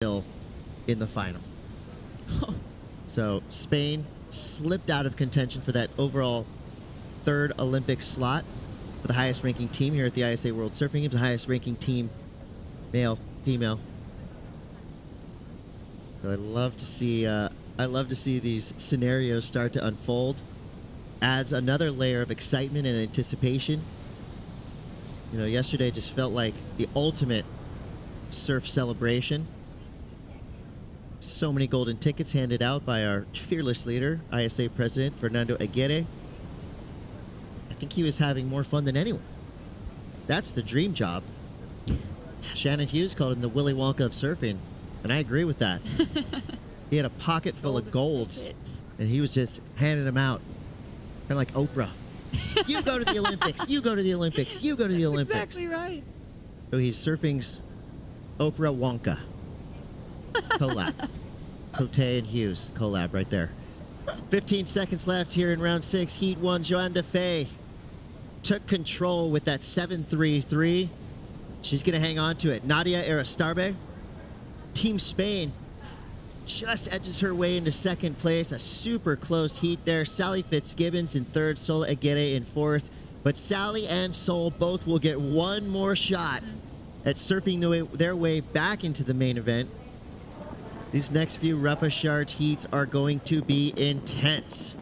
still in the final. So Spain slipped out of contention for that overall third Olympic slot for the highest ranking team here at the ISA World Surfing Games, the highest ranking team, male, female. So I love to see these scenarios start to unfold. Adds another layer of excitement and anticipation. You know, yesterday just felt like the ultimate surf celebration. So many golden tickets handed out by our fearless leader, ISA President Fernando Aguirre. I think he was having more fun than anyone. That's the dream job. Shannon Hughes called him the Willy Wonka of surfing, and I agree with that. He had a pocket full of gold, and he was just handing them out, kind of like Oprah. You go to the Olympics. You go to the Olympics. You go to the Olympics. Exactly right. So he's surfing's Oprah Wonka. It's collab. Cote and Hughes collab right there. 15 seconds left here in round 6. Heat 1, Joanne Defay took control with that 7-3-3. She's going to hang on to it. Nadia Aristarbe, Team Spain, just edges her way into second place. A super close heat there. Sally Fitzgibbons in third, Sol Aguirre in fourth. But Sally and Sol both will get one more shot at surfing their way back into the main event. These next few repechage heats are going to be intense.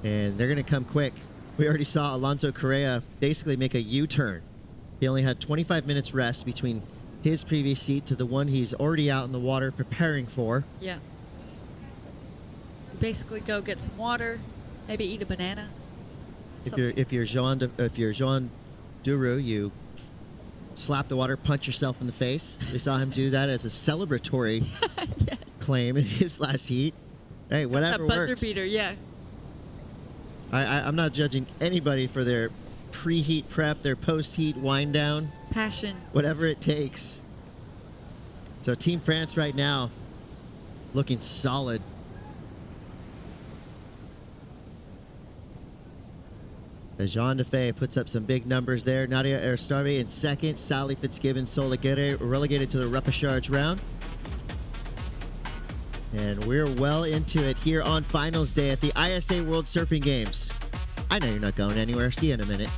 And they're going to come quick. We already saw Alonso Correa basically make a U-turn. He only had 25 minutes rest between his previous heat to the one he's already out in the water preparing for. Yeah. Basically go get some water, maybe eat a banana. If you're Jean Duru, you slap the water, punch yourself in the face. We saw him do that as a celebratory Yes. claim in his last heat. Hey, whatever That buzzer works. beater, yeah. I'm not judging anybody for their pre-heat prep, their post-heat wind down. Passion. Whatever it takes. So Team France right now looking solid. As Jean Defay puts up some big numbers there. Nadia Aristarbe in second. Sally Fitzgibbons, Sol Aguirre relegated to the repechage round. And we're well into it here on finals day at the ISA World Surfing Games. I know you're not going anywhere. See you in a minute.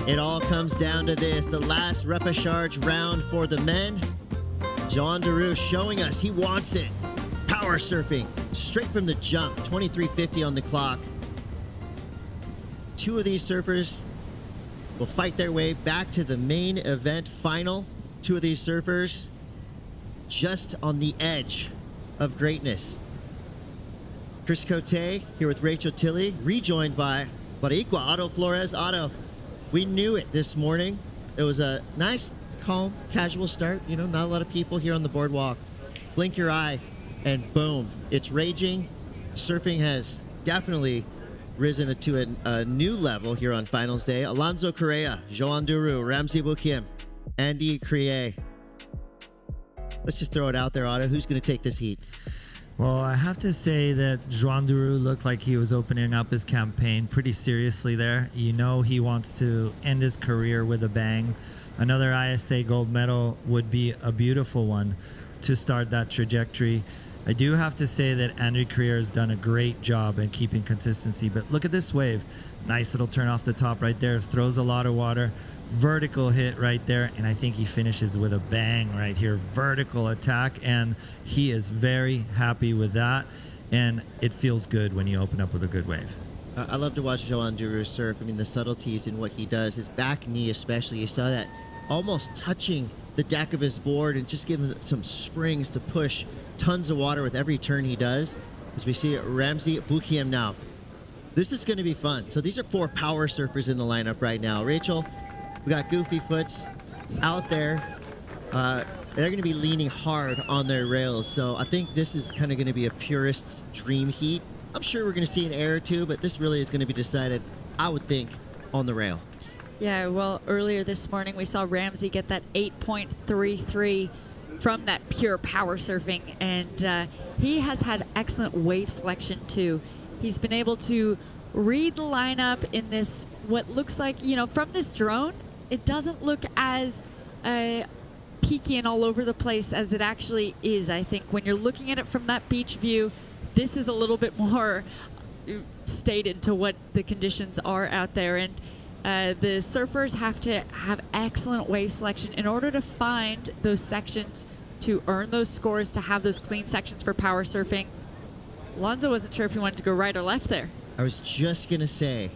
It all comes down to this, the last repechage round for the men. Jean Duru showing us he wants it. Power surfing, straight from the jump, 23:50 on the clock. Two of these surfers will fight their way back to the main event final. Two of these surfers just on the edge of greatness. Chris Cote here with Rachel Tilley, rejoined by Boricua Otto Flores. Otto, we knew it this morning. It was a nice, calm, casual start. You know, not a lot of people here on the boardwalk. Blink your eye, and boom, it's raging. Surfing has definitely risen to a new level here on finals day. Alonso Correa, Joan Duru, Ramsey Bukim, Andy Crier. Let's just throw it out there, Otto. Who's going to take this heat? Well, I have to say that Joan Duru looked like he was opening up his campaign pretty seriously there. You know he wants to end his career with a bang. another ISA gold medal would be a beautiful one to start that trajectory. I do have to say that Andrew Carrier has done a great job in keeping consistency, but look at this wave. Nice little turn off the top right there, throws a lot of water, vertical hit right there, and I think he finishes with a bang right here, vertical attack, and he is very happy with that, and it feels good when you open up with a good wave. I love to watch Joan Duru surf. I mean, the subtleties in what he does, his back knee especially, you saw that almost touching the deck of his board and just giving some springs to push tons of water with every turn he does. As we see Ramsey Bukiem now. This is going to be fun. So these are 4 power surfers in the lineup right now. Rachel, we got Goofy Foots out there. They're going to be leaning hard on their rails. So I think this is kind of going to be a purist's dream heat. I'm sure we're going to see an air or two, but this really is going to be decided, I would think, on the rail. Yeah, well, earlier this morning we saw Ramsey get that 8.33 from that pure power surfing, and he has had excellent wave selection too. He's been able to read the lineup in this, what looks like, you know, from this drone, it doesn't look as peaky and all over the place as it actually is. I think when you're looking at it from that beach view, this is a little bit more stated to what the conditions are out there, and the surfers have to have excellent wave selection in order to find those sections, to earn those scores, to have those clean sections for power surfing. Alonso wasn't sure if he wanted to go right or left there. I was just going to say,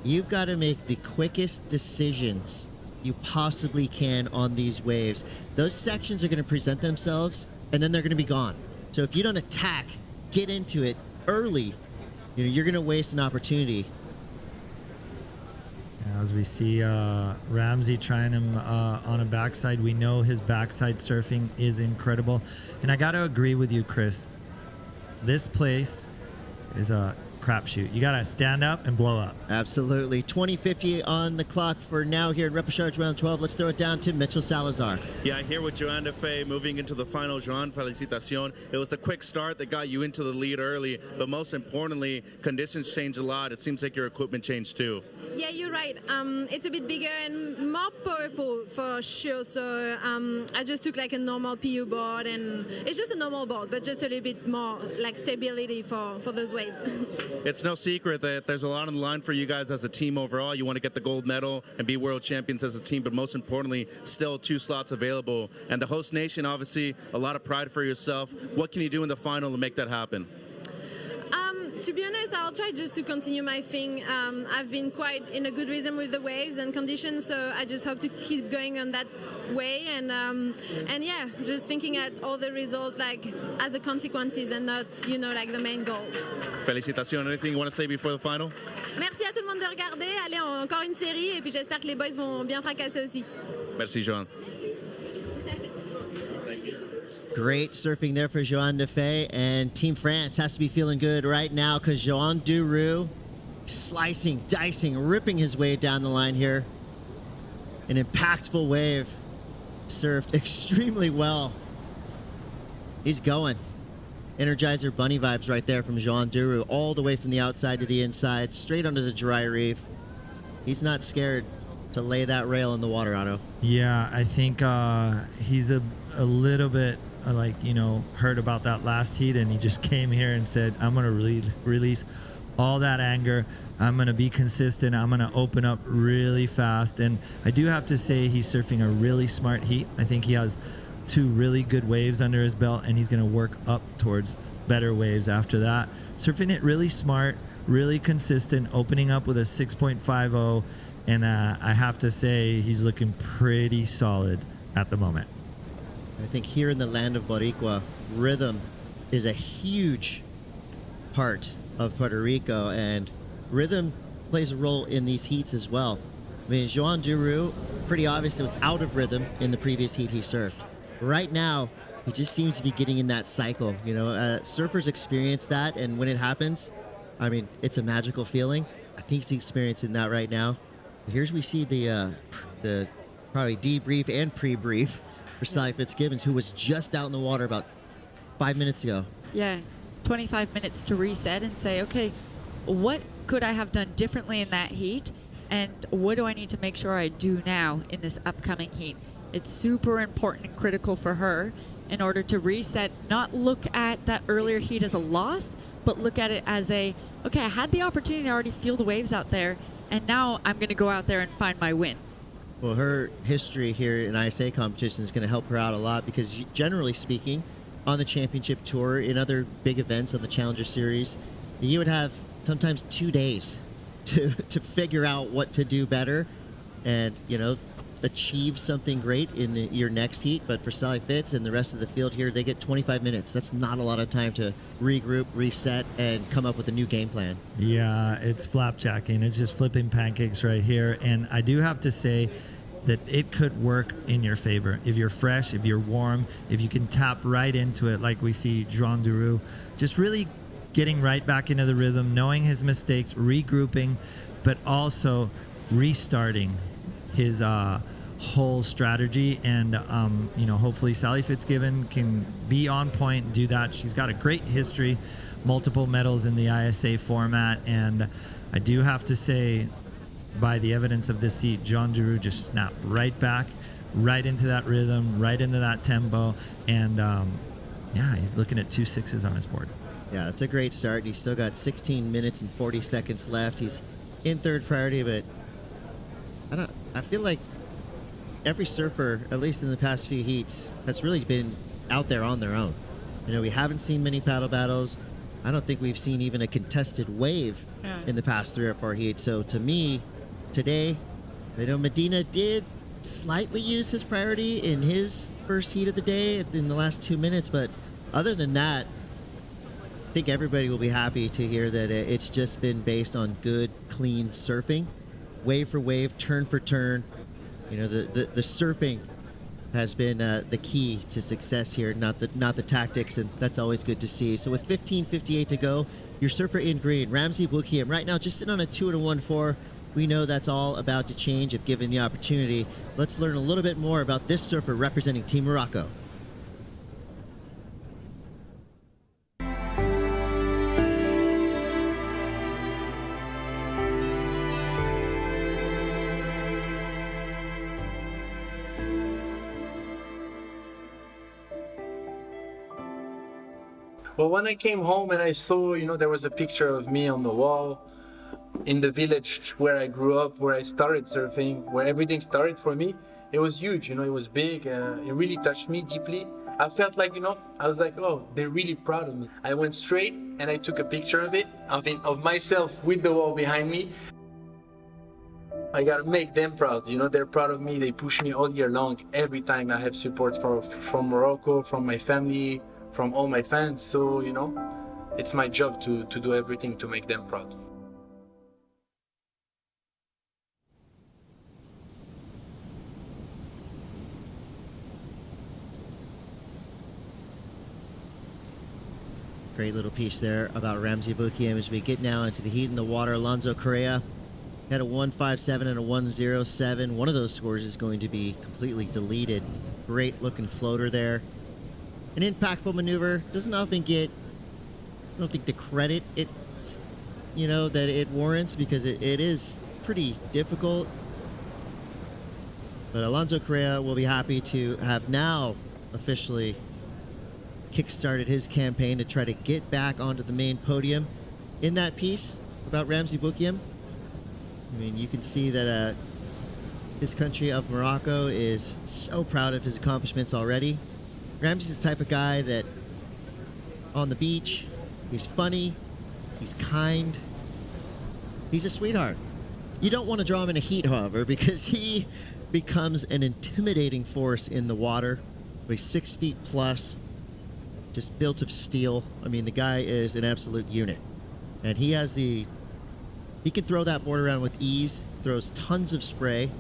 you've got to make the quickest decisions you possibly can on these waves. Those sections are going to present themselves, and then they're going to be gone. So if you don't attack, get into it early, you know, you're going to waste an opportunity. As we see Ramsey trying him on a backside, we know his backside surfing is incredible. And I got to agree with you, Chris. This place is a crapshoot. You got to stand up and blow up. Absolutely. 20:50 on the clock for now here in repechage round 12. Let's throw it down to Mitchell Salazar. Yeah, here with Joan Defay moving into the final. Joan, felicitación. It was the quick start that got you into the lead early, but most importantly, conditions changed a lot. It seems like your equipment changed too. Yeah, you're right. It's a bit bigger and more powerful for sure. So I just took like a normal PU board, and it's just a normal board, but just a little bit more like stability for those waves. It's no secret that there's a lot on the line for you guys as a team overall. You want to get the gold medal and be world champions as a team, but most importantly, still 2 slots available. And the host nation, obviously, a lot of pride for yourself. What can you do in the final to make that happen? To be honest, I'll try just to continue my thing. I've been quite in a good rhythm with the waves and conditions, so I just hope to keep going on that way. And yeah, just thinking at all the results like as a consequences and not, you know, like the main goal. Félicitations. Anything you want to say before the final? Merci à tout le monde de regarder. Allez, encore une série, et puis j'espère que les boys vont bien fracasser aussi. Merci, Joan. Great surfing there for Joan Defay, and Team France has to be feeling good right now because Joan Duru slicing, dicing, ripping his way down the line here. An impactful wave, surfed extremely well. He's going. Energizer bunny vibes right there from Joan Duru, all the way from the outside to the inside, straight onto the dry reef. He's not scared to lay that rail in the water, Otto. Yeah, I think he's a little bit like, you know, heard about that last heat, and he just came here and said, I'm going to release all that anger. I'm going to be consistent. I'm going to open up really fast. And I do have to say he's surfing a really smart heat. I think he has 2 really good waves under his belt, and he's going to work up towards better waves after that. Surfing it really smart, really consistent, opening up with a 6.50. And I have to say he's looking pretty solid at the moment. I think here in the land of Boricua, rhythm is a huge part of Puerto Rico, and rhythm plays a role in these heats as well. I mean, Joan Duru, pretty obvious, it was out of rhythm in the previous heat he surfed. Right now, he just seems to be getting in that cycle. You know, surfers experience that, and when it happens, I mean, it's a magical feeling. I think he's experiencing that right now. Here's we see the probably debrief and pre-brief for Sally Fitzgibbons, who was just out in the water about 5 minutes ago. Yeah, 25 minutes to reset and say, okay, what could I have done differently in that heat? And what do I need to make sure I do now in this upcoming heat? It's super important and critical for her in order to reset, not look at that earlier heat as a loss, but look at it as a, okay, I had the opportunity to already feel the waves out there, and now I'm going to go out there and find my win. Well, her history here in ISA competition is going to help her out a lot because generally speaking, on the championship tour, in other big events on the Challenger Series, you would have sometimes 2 days to figure out what to do better and, you know, achieve something great in your next heat. But for Sally Fitz and the rest of the field here, they get 25 minutes. That's not a lot of time to regroup, reset, and come up with a new game plan. Yeah, it's flapjacking. It's just flipping pancakes right here. And I do have to say that it could work in your favor. If you're fresh, if you're warm, if you can tap right into it like we see Jean Duroux, just really getting right back into the rhythm, knowing his mistakes, regrouping, but also restarting his whole strategy. And you know, hopefully Sally Fitzgibbon can be on point and do that. She's got a great history, multiple medals in the ISA format, and I do have to say, by the evidence of this heat, Jean Duroux just snapped right back, right into that rhythm, right into that tempo, and yeah, he's looking at 2 6s on his board. Yeah, it's a great start. He's still got 16 minutes and 40 seconds left. He's in third priority, but I feel like every surfer, at least in the past few heats, has really been out there on their own. You know, we haven't seen many paddle battles. I don't think we've seen even a contested wave in the past 3 or 4 heats. So to me, today, I know Medina did slightly use his priority in his first heat of the day in the last 2 minutes, but other than that, I think everybody will be happy to hear that it's just been based on good, clean surfing, wave for wave, turn for turn. You know, the surfing has been the key to success here, not the tactics, and that's always good to see. So with 15:58 to go, your surfer in green, Ramzi Boukhiem, right now just sitting on a 2 and a 1-4. We know that's all about to change if given the opportunity. Let's learn a little bit more about this surfer representing Team Morocco. Well, when I came home and I saw, you know, there was a picture of me on the wall in the village where I grew up, where I started surfing, where everything started for me, it was huge, you know, it was big, it really touched me deeply. I felt like, you know, I was like, oh, they're really proud of me. I went straight and I took a picture of it, of myself with the wall behind me. I gotta make them proud, you know, they're proud of me, they push me all year long. Every time I have support from Morocco, from my family, from all my fans, so, you know, it's my job to do everything to make them proud. Great little piece there about Ramzi Boukhiem as we get now into the heat in the water. Alonso Correa had a 1.57 and a 1.07. One of those scores is going to be completely deleted. Great looking floater there. An impactful maneuver. Doesn't often get, I don't think, the credit you know, that it warrants, because it is pretty difficult. But Alonso Correa will be happy to have now officially kickstarted his campaign to try to get back onto the main podium. In that piece about Ramzi Boukhiem, I mean, you can see that his country of Morocco is so proud of his accomplishments already. Ramzi's the type of guy that on the beach, he's funny, he's kind, he's a sweetheart. You don't want to draw him in a heat, however, because he becomes an intimidating force in the water. He's 6 feet plus, just built of steel. I mean, the guy is an absolute unit. And he can throw that board around with ease, throws tons of spray.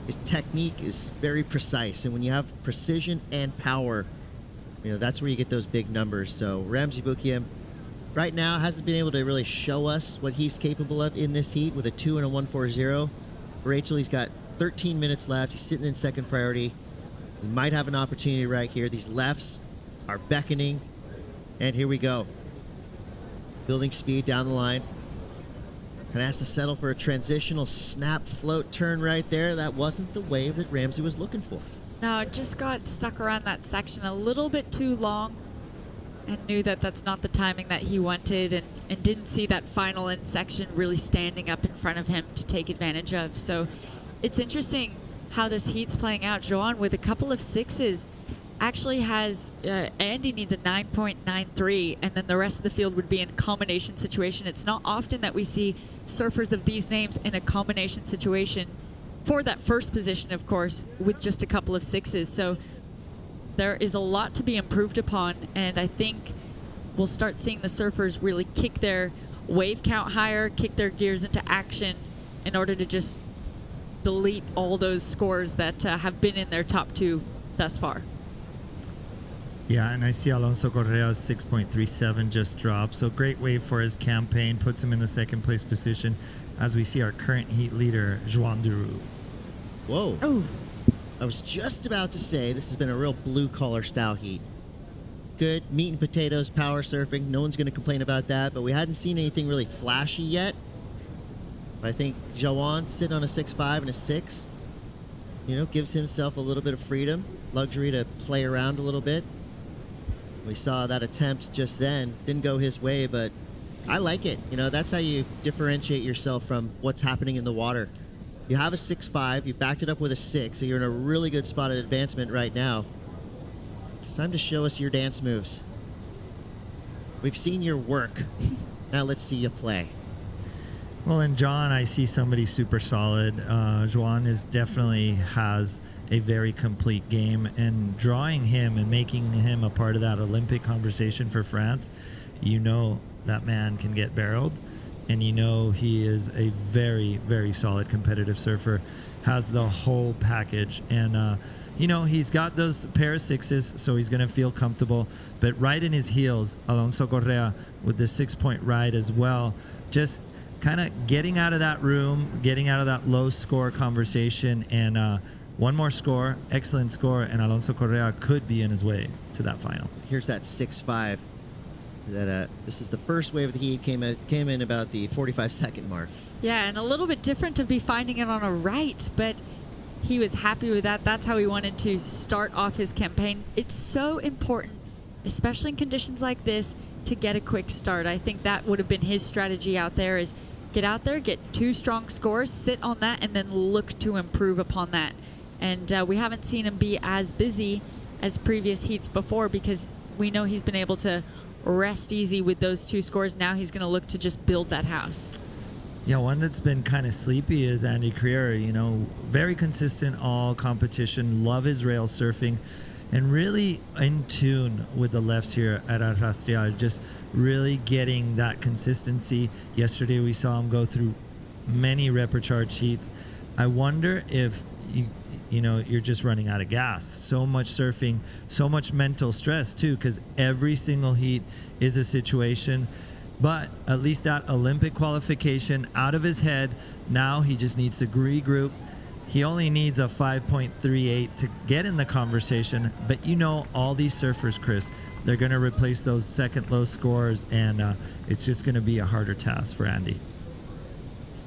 His technique is very precise, and when you have precision and power, you know, that's where you get those big numbers. So Ramzi Boukhiem right now hasn't been able to really show us what he's capable of in this heat with a 2 and a 1.40. Rachel, he's got 13 minutes left. He's sitting in second priority. He might have an opportunity right here. These lefts are beckoning, and here we go. Building speed down the line. Kind of has to settle for a transitional snap float turn right there. That wasn't the wave that Ramsey was looking for. No, it just got stuck around that section a little bit too long and knew that that's not the timing that he wanted, and didn't see that final end section really standing up in front of him to take advantage of. So it's interesting how this heat's playing out. Joan, with a couple of sixes, actually has Andy needs a 9.93, and then the rest of the field would be in a combination situation. It's not often that we see surfers of these names in a combination situation for that first position, of course, with just a couple of sixes. So there is a lot to be improved upon, and I think we'll start seeing the surfers really kick their wave count higher, kick their gears into action in order to just delete all those scores that have been in their top two thus far. Yeah, and I see Alonso Correa's 6.37 just dropped. So great wave for his campaign, puts him in the second place position as we see our current heat leader, Joan Duroux. Whoa. Oh. I was just about to say this has been a real blue-collar style heat. Good meat and potatoes power surfing. No one's going to complain about that, but we hadn't seen anything really flashy yet. But I think Joan sitting on a 6.5 and a 6, gives himself a little bit of freedom, luxury to play around a little bit. We saw that attempt just then. Didn't go his way, but I like it. That's how you differentiate yourself from what's happening in the water. You have a 6.5, you backed it up with a 6, so you're in a really good spot at advancement right now. It's time to show us your dance moves. We've seen your work. Now let's see you play. Well, in John, I see somebody super solid. Joan definitely has a very complete game, and drawing him and making him a part of that Olympic conversation for France, that man can get barreled, and he is a very, very solid competitive surfer, has the whole package, and he's got those pair of sixes, so he's going to feel comfortable. But right in his heels, Alonso Correa with the 6-point ride as well, just kind of getting out of that room, getting out of that low score conversation, and one more score, excellent score, and Alonso Correa could be in his way to that final. Here's that 6.5. That this is the first wave of the heat, came in about the 45-second mark. Yeah, and a little bit different to be finding it on a right, but he was happy with that. That's how he wanted to start off his campaign. It's so important, especially in conditions like this, to get a quick start. I think that would have been his strategy out there, is get out there, get 2 strong scores, sit on that, and then look to improve upon that. And we haven't seen him be as busy as previous heats before, because we know he's been able to rest easy with those 2 scores. Now he's going to look to just build that house. Yeah, one that's been kind of sleepy is Andy Creer. Very consistent all competition, love his rail surfing, and really in tune with the lefts here at Arecibo, just really getting that consistency. Yesterday we saw him go through many repechage heats. I wonder if you're just running out of gas. So much surfing, so much mental stress too, because every single heat is a situation. But at least that Olympic qualification out of his head. Now he just needs to regroup. He only needs a 5.38 to get in the conversation. But all these surfers, Chris, they're going to replace those second low scores, and it's just going to be a harder task for Andy.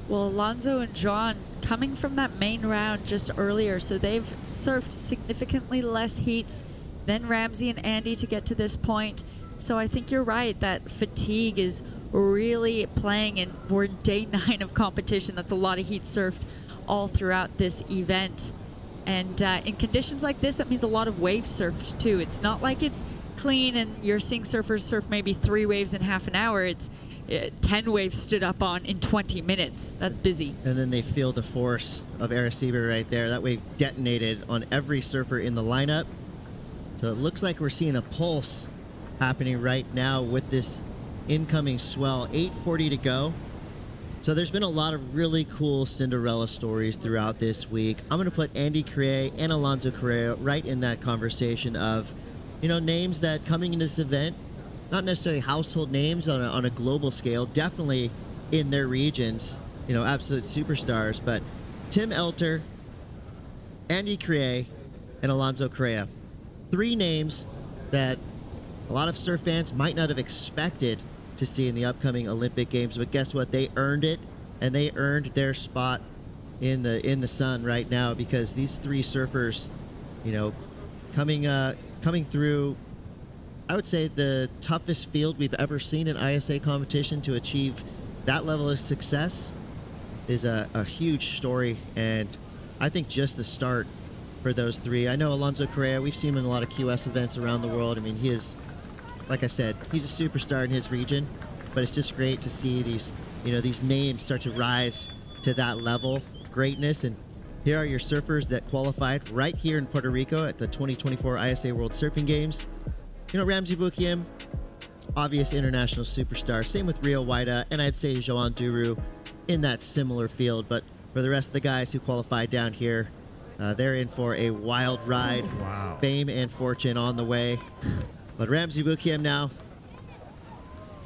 Well, Alonso and Joan coming from that main round just earlier, so they've surfed significantly less heats than Ramsey and Andy to get to this point. So I think you're right that fatigue is really playing, and we're in day 9 of competition. That's a lot of heat surfed all throughout this event. And in conditions like this, that means a lot of waves surfed too. It's not like it's clean and you're seeing surfers surf maybe 3 waves in half an hour. It's 10 waves stood up on in 20 minutes. That's busy. And then they feel the force of Arecibo right there. That wave detonated on every surfer in the lineup. So it looks like we're seeing a pulse happening right now with this incoming swell. 8:40 to go. So there's been a lot of really cool Cinderella stories throughout this week. I'm going to put Andy Creer and Alonso Correa right in that conversation of, names that coming into this event, not necessarily household names on a global scale, definitely in their regions, absolute superstars. But Tim Elter, Andy Creer, and Alonso Correa. 3 names that a lot of surf fans might not have expected to see in the upcoming Olympic Games, but guess what? They earned it and they earned their spot in the sun right now, because these three surfers, you know, coming through, I would say the toughest field we've ever seen in ISA competition to achieve that level of success is a huge story, and I think just the start for those three. I know Alonso Correa, we've seen him in a lot of QS events around the world. I mean, he is, like I said, he's a superstar in his region, but it's just great to see these, you know, these names start to rise to that level of greatness. And here are your surfers that qualified right here in Puerto Rico at the 2024 ISA World Surfing Games. You know, Ramzi Bukiem, obvious international superstar. Same with Rio Waida, and I'd say Joan Duru in that similar field. But for the rest of the guys who qualified down here, they're in for a wild ride. Wow. Fame and fortune on the way. But Ramzi Bukiem now,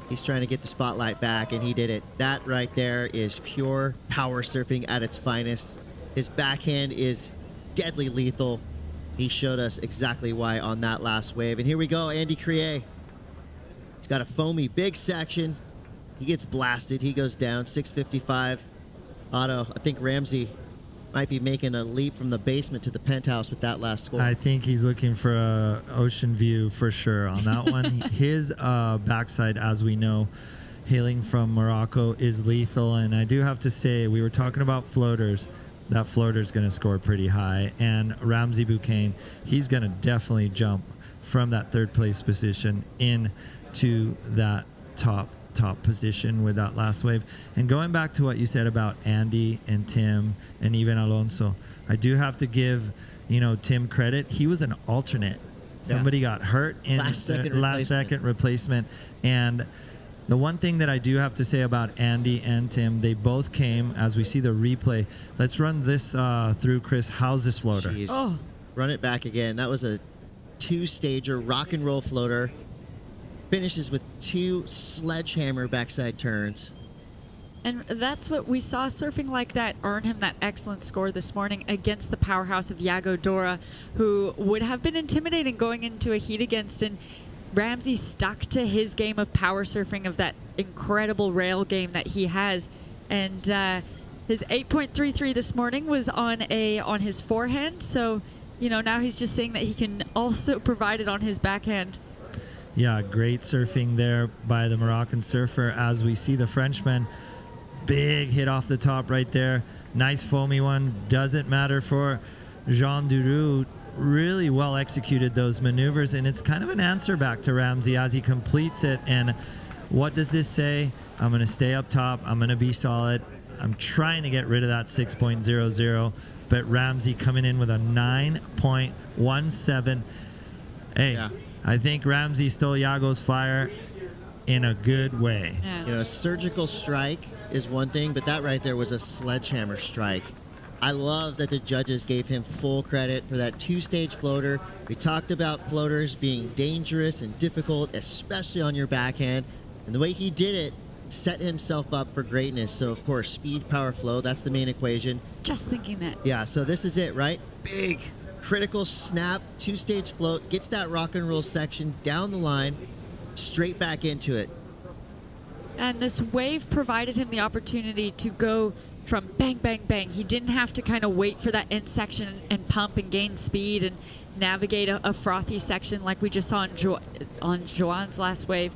he's trying to get the spotlight back, and he did it. That right there is pure power surfing at its finest. His backhand is deadly lethal. He showed us exactly why on that last wave. And here we go, Andy Crier. He's got a foamy big section. He gets blasted. He goes down, 655. Otto, I think Ramzi might be making a leap from the basement to the penthouse with that last score. I think he's looking for a ocean view for sure on that one. His backside, as we know, hailing from Morocco, is lethal. And I do have to say, we were talking about floaters. That floater's going to score pretty high. And Ramzi Bukiem, he's going to definitely jump from that third place position into that top position with that last wave. And going back to what you said about Andy and Tim and even Alonso, I do have to give, you know, Tim credit. He was an alternate. Somebody got hurt in last second replacement. And the one thing that I do have to say about Andy and Tim, they both came, as we see the replay. Let's run this through, Chris. How's this floater? Jeez. Oh, run it back again. That was a two-stager rock and roll floater. Finishes with two sledgehammer backside turns. And that's what we saw, surfing like that earn him that excellent score this morning against the powerhouse of Yago Dora, who would have been intimidating going into a heat against. And Ramzi stuck to his game of power surfing, of that incredible rail game that he has. And his 8.33 this morning was on his forehand. So, you know, now he's just saying that he can also provide it on his backhand. Yeah, great surfing there by the Moroccan surfer. As we see the Frenchman, big hit off the top right there. Nice foamy one. Doesn't matter for Jean Duru. Really well executed those maneuvers, and it's kind of an answer back to Ramzi as he completes it. And what does this say? I'm going to stay up top. I'm going to be solid. I'm trying to get rid of that 6.00, but Ramzi coming in with a 9.17. Hey. Yeah. I think Ramzi stole Yago's fire in a good way. Yeah. You know, a surgical strike is one thing, but that right there was a sledgehammer strike. I love that the judges gave him full credit for that two-stage floater. We talked about floaters being dangerous and difficult, especially on your backhand. And the way he did it set himself up for greatness. So, of course, speed, power, flow, that's the main equation. Just thinking that. Yeah, so this is it, right? Big critical snap, two-stage float, gets that rock and roll section down the line, straight back into it. And this wave provided him the opportunity to go from bang, bang, bang. He didn't have to kind of wait for that end section and pump and gain speed and navigate a frothy section like we just saw on Joan's last wave.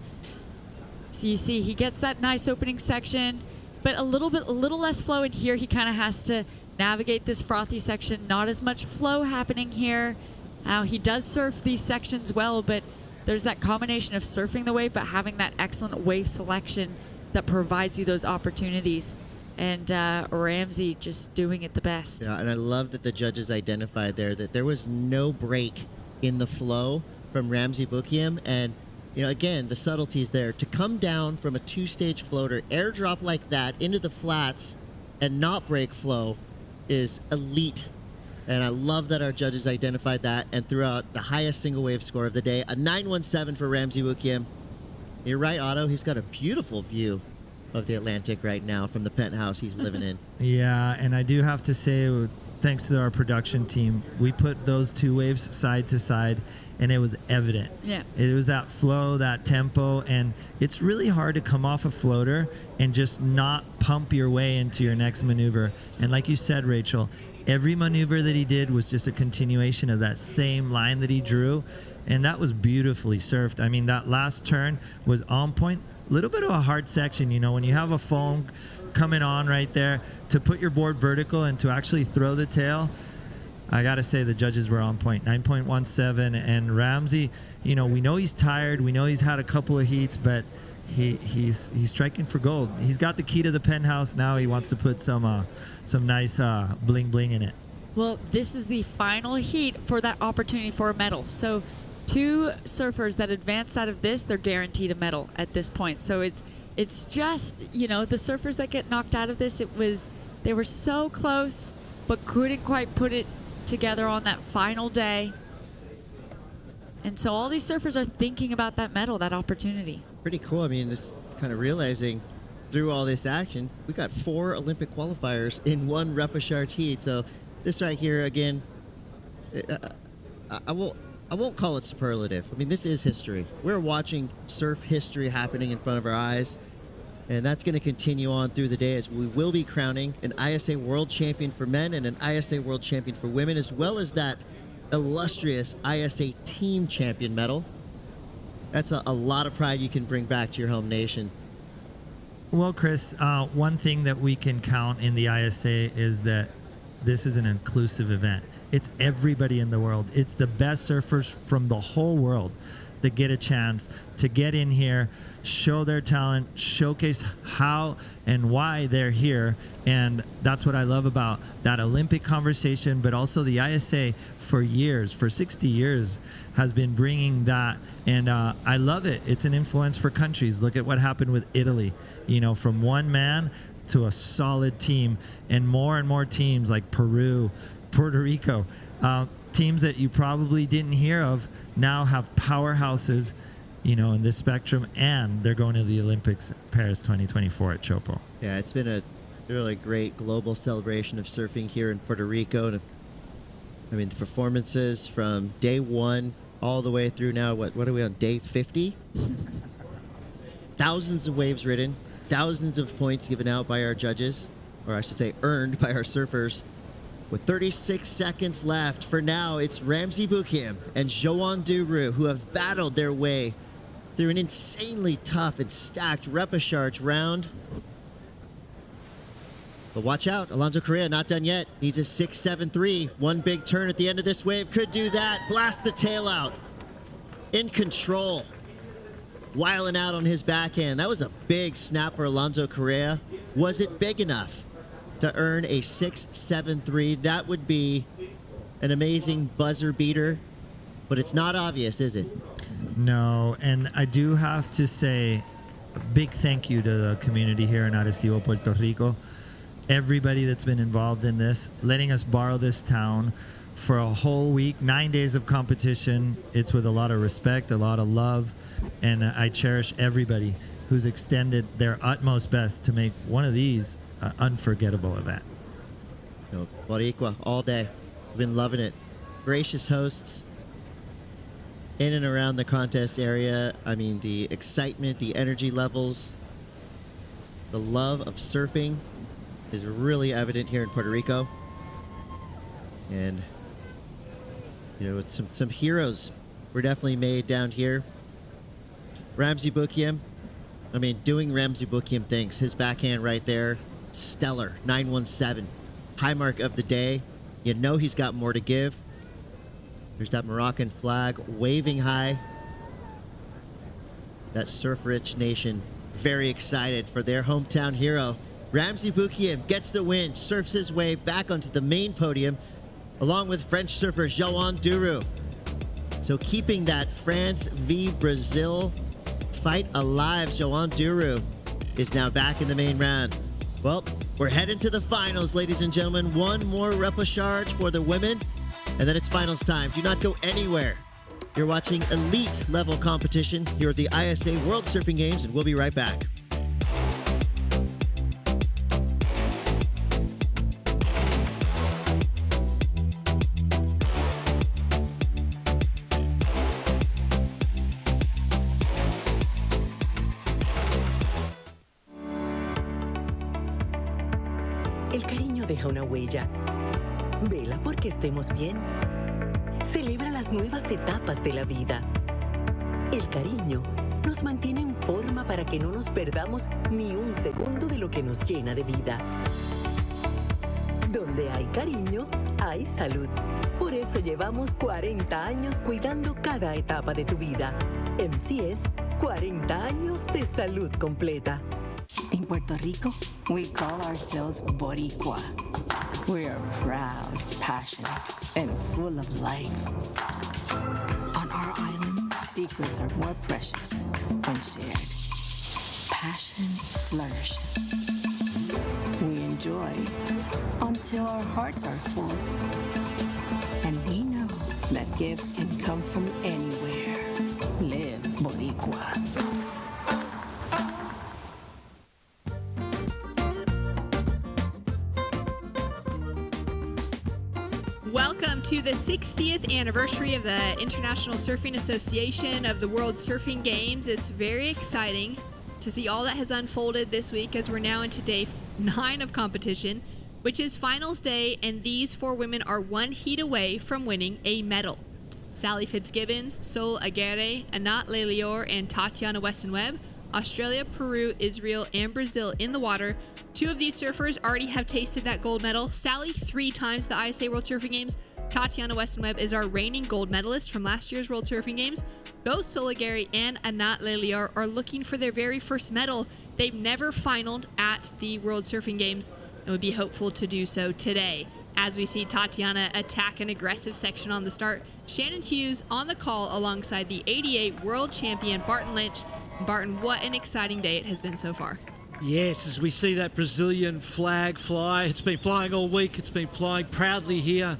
So you see he gets that nice opening section, but a little less flow in here. He kind of has to navigate this frothy section. Not as much flow happening here. Now he does surf these sections well, but there's that combination of surfing the wave but having that excellent wave selection that provides you those opportunities. And Ramzi just doing it the best. Yeah, and I love that the judges identified there that there was no break in the flow from Ramzi Bukiem. And, you know, again, the subtleties there. To come down from a two-stage floater, airdrop like that into the flats and not break flow is elite. And I love that our judges identified that and threw out the highest single wave score of the day, a 917 for Ramzi Bukiem. You're right, Otto. He's got a beautiful view of the Atlantic right now from the penthouse he's living in. Yeah, and I do have to say, thanks to our production team, we put those two waves side to side, and it was evident. Yeah. It was that flow, that tempo, and it's really hard to come off a floater and just not pump your way into your next maneuver. And like you said, Rachel, every maneuver that he did was just a continuation of that same line that he drew, and that was beautifully surfed. I mean, that last turn was on point. A little bit of a hard section, you know, when you have a foam coming on right there, to put your board vertical and to actually throw the tail. I got to say the judges were on point, 9.17. And Ramsey, you know, we know he's tired. We know he's had a couple of heats, but he's striking for gold. He's got the key to the penthouse now. He wants to put some nice bling bling in it. Well, this is the final heat for that opportunity for a medal. So 2 surfers that advance out of this, they're guaranteed a medal at this point. So it's just, you know, the surfers that get knocked out of this, they were so close, but couldn't quite put it together on that final day. And so all these surfers are thinking about that medal, that opportunity. Pretty cool. I mean, just kind of realizing through all this action, we got 4 Olympic qualifiers in one repechage heat. So this right here, again, I won't call it superlative. I mean, this is history. We're watching surf history happening in front of our eyes, and that's going to continue on through the day as we will be crowning an ISA World Champion for men and an ISA World Champion for women, as well as that illustrious ISA Team Champion medal. That's a lot of pride you can bring back to your home nation. Well, Chris, one thing that we can count in the ISA is that this is an inclusive event. It's everybody in the world. It's the best surfers from the whole world that get a chance to get in here, show their talent, showcase how and why they're here. And that's what I love about that Olympic conversation, but also the ISA for years, for 60 years, has been bringing that. And I love it. It's an influence for countries. Look at what happened with Italy, you know, from one man to a solid team, and more teams like Peru, Puerto Rico, teams that you probably didn't hear of now have powerhouses, you know, in this spectrum, and they're going to the Olympics Paris 2024 at Chopo. Yeah, it's been a really great global celebration of surfing here in Puerto Rico. And I mean, the performances from day 1 all the way through now, what are we on, day 50? Thousands of waves ridden, thousands of points given out by our judges, or I should say earned by our surfers. With 36 seconds left, for now, it's Ramsey Bukiem and Joan Duru who have battled their way through an insanely tough and stacked repechage round. But watch out, Alonso Correa not done yet. Needs a 6-7-3. One big turn at the end of this wave could do that. Blast the tail out. In control. Wiling out on his backhand. That was a big snap for Alonso Correa. Was it big enough to earn a 6-7-3? That would be an amazing buzzer beater, but it's not obvious, is it? No, and I do have to say a big thank you to the community here in Arecibo, Puerto Rico. Everybody that's been involved in this, letting us borrow this town for a whole week, 9 days of competition. It's with a lot of respect, a lot of love, and I cherish everybody who's extended their utmost best to make one of these an unforgettable event. No, Boricua all day. Been loving it. Gracious hosts in and around the contest area. I mean, the excitement, the energy levels, the love of surfing is really evident here in Puerto Rico. And, you know, with some heroes were definitely made down here. Ramsey Bukiem, I mean, doing Ramsey Bukiem things. His backhand right there, stellar, 917. High mark of the day. You know he's got more to give. There's that Moroccan flag waving high. That surf-rich nation very excited for their hometown hero. Ramsey Bukiem gets the win, surfs his way back onto the main podium, along with French surfer Joan Duru. So keeping that France v Brazil fight alive, Joan Duru is now back in the main round. Well, we're heading to the finals, ladies and gentlemen. One more repechage for the women, and then it's finals time. Do not go anywhere. You're watching elite level competition here at the ISA World Surfing Games, and we'll be right back. El cariño deja una huella. Vela porque estemos bien. Celebra las nuevas etapas de la vida. El cariño nos mantiene en forma para que no nos perdamos ni un segundo de lo que nos llena de vida. Donde hay cariño, hay salud. Por eso llevamos 40 años cuidando cada etapa de tu vida. MCS, 40 años de salud completa. In Puerto Rico, we call ourselves Boricua. We are proud, passionate, and full of life. On our island, secrets are more precious when shared. Passion flourishes. We enjoy until our hearts are full. And we know that gifts can come from anywhere. Live Boricua. Welcome to the 60th anniversary of the International Surfing Association of the World Surfing Games. It's very exciting to see all that has unfolded this week as we're now into day 9 of competition, which is finals day, and these 4 women are 1 heat away from winning a medal. Sally Fitzgibbons, Sol Aguirre, Anat Lelior, and Tatiana Weston-Webb, Australia, Peru, Israel, and Brazil in the water. 2 of these surfers already have tasted that gold medal. Sally 3 times the ISA World Surfing Games. Tatiana Weston-Webb is our reigning gold medalist from last year's World Surfing Games. Both Sol Aguirre and Anat Lelior are looking for their very first medal. They've never finaled at the World Surfing Games and would be hopeful to do so today. As we see Tatiana attack an aggressive section on the start, Shannon Hughes on the call alongside the 88 world champion Barton Lynch. Barton, what an exciting day it has been so far. Yes, as we see that Brazilian flag fly, it's been flying all week, it's been flying proudly here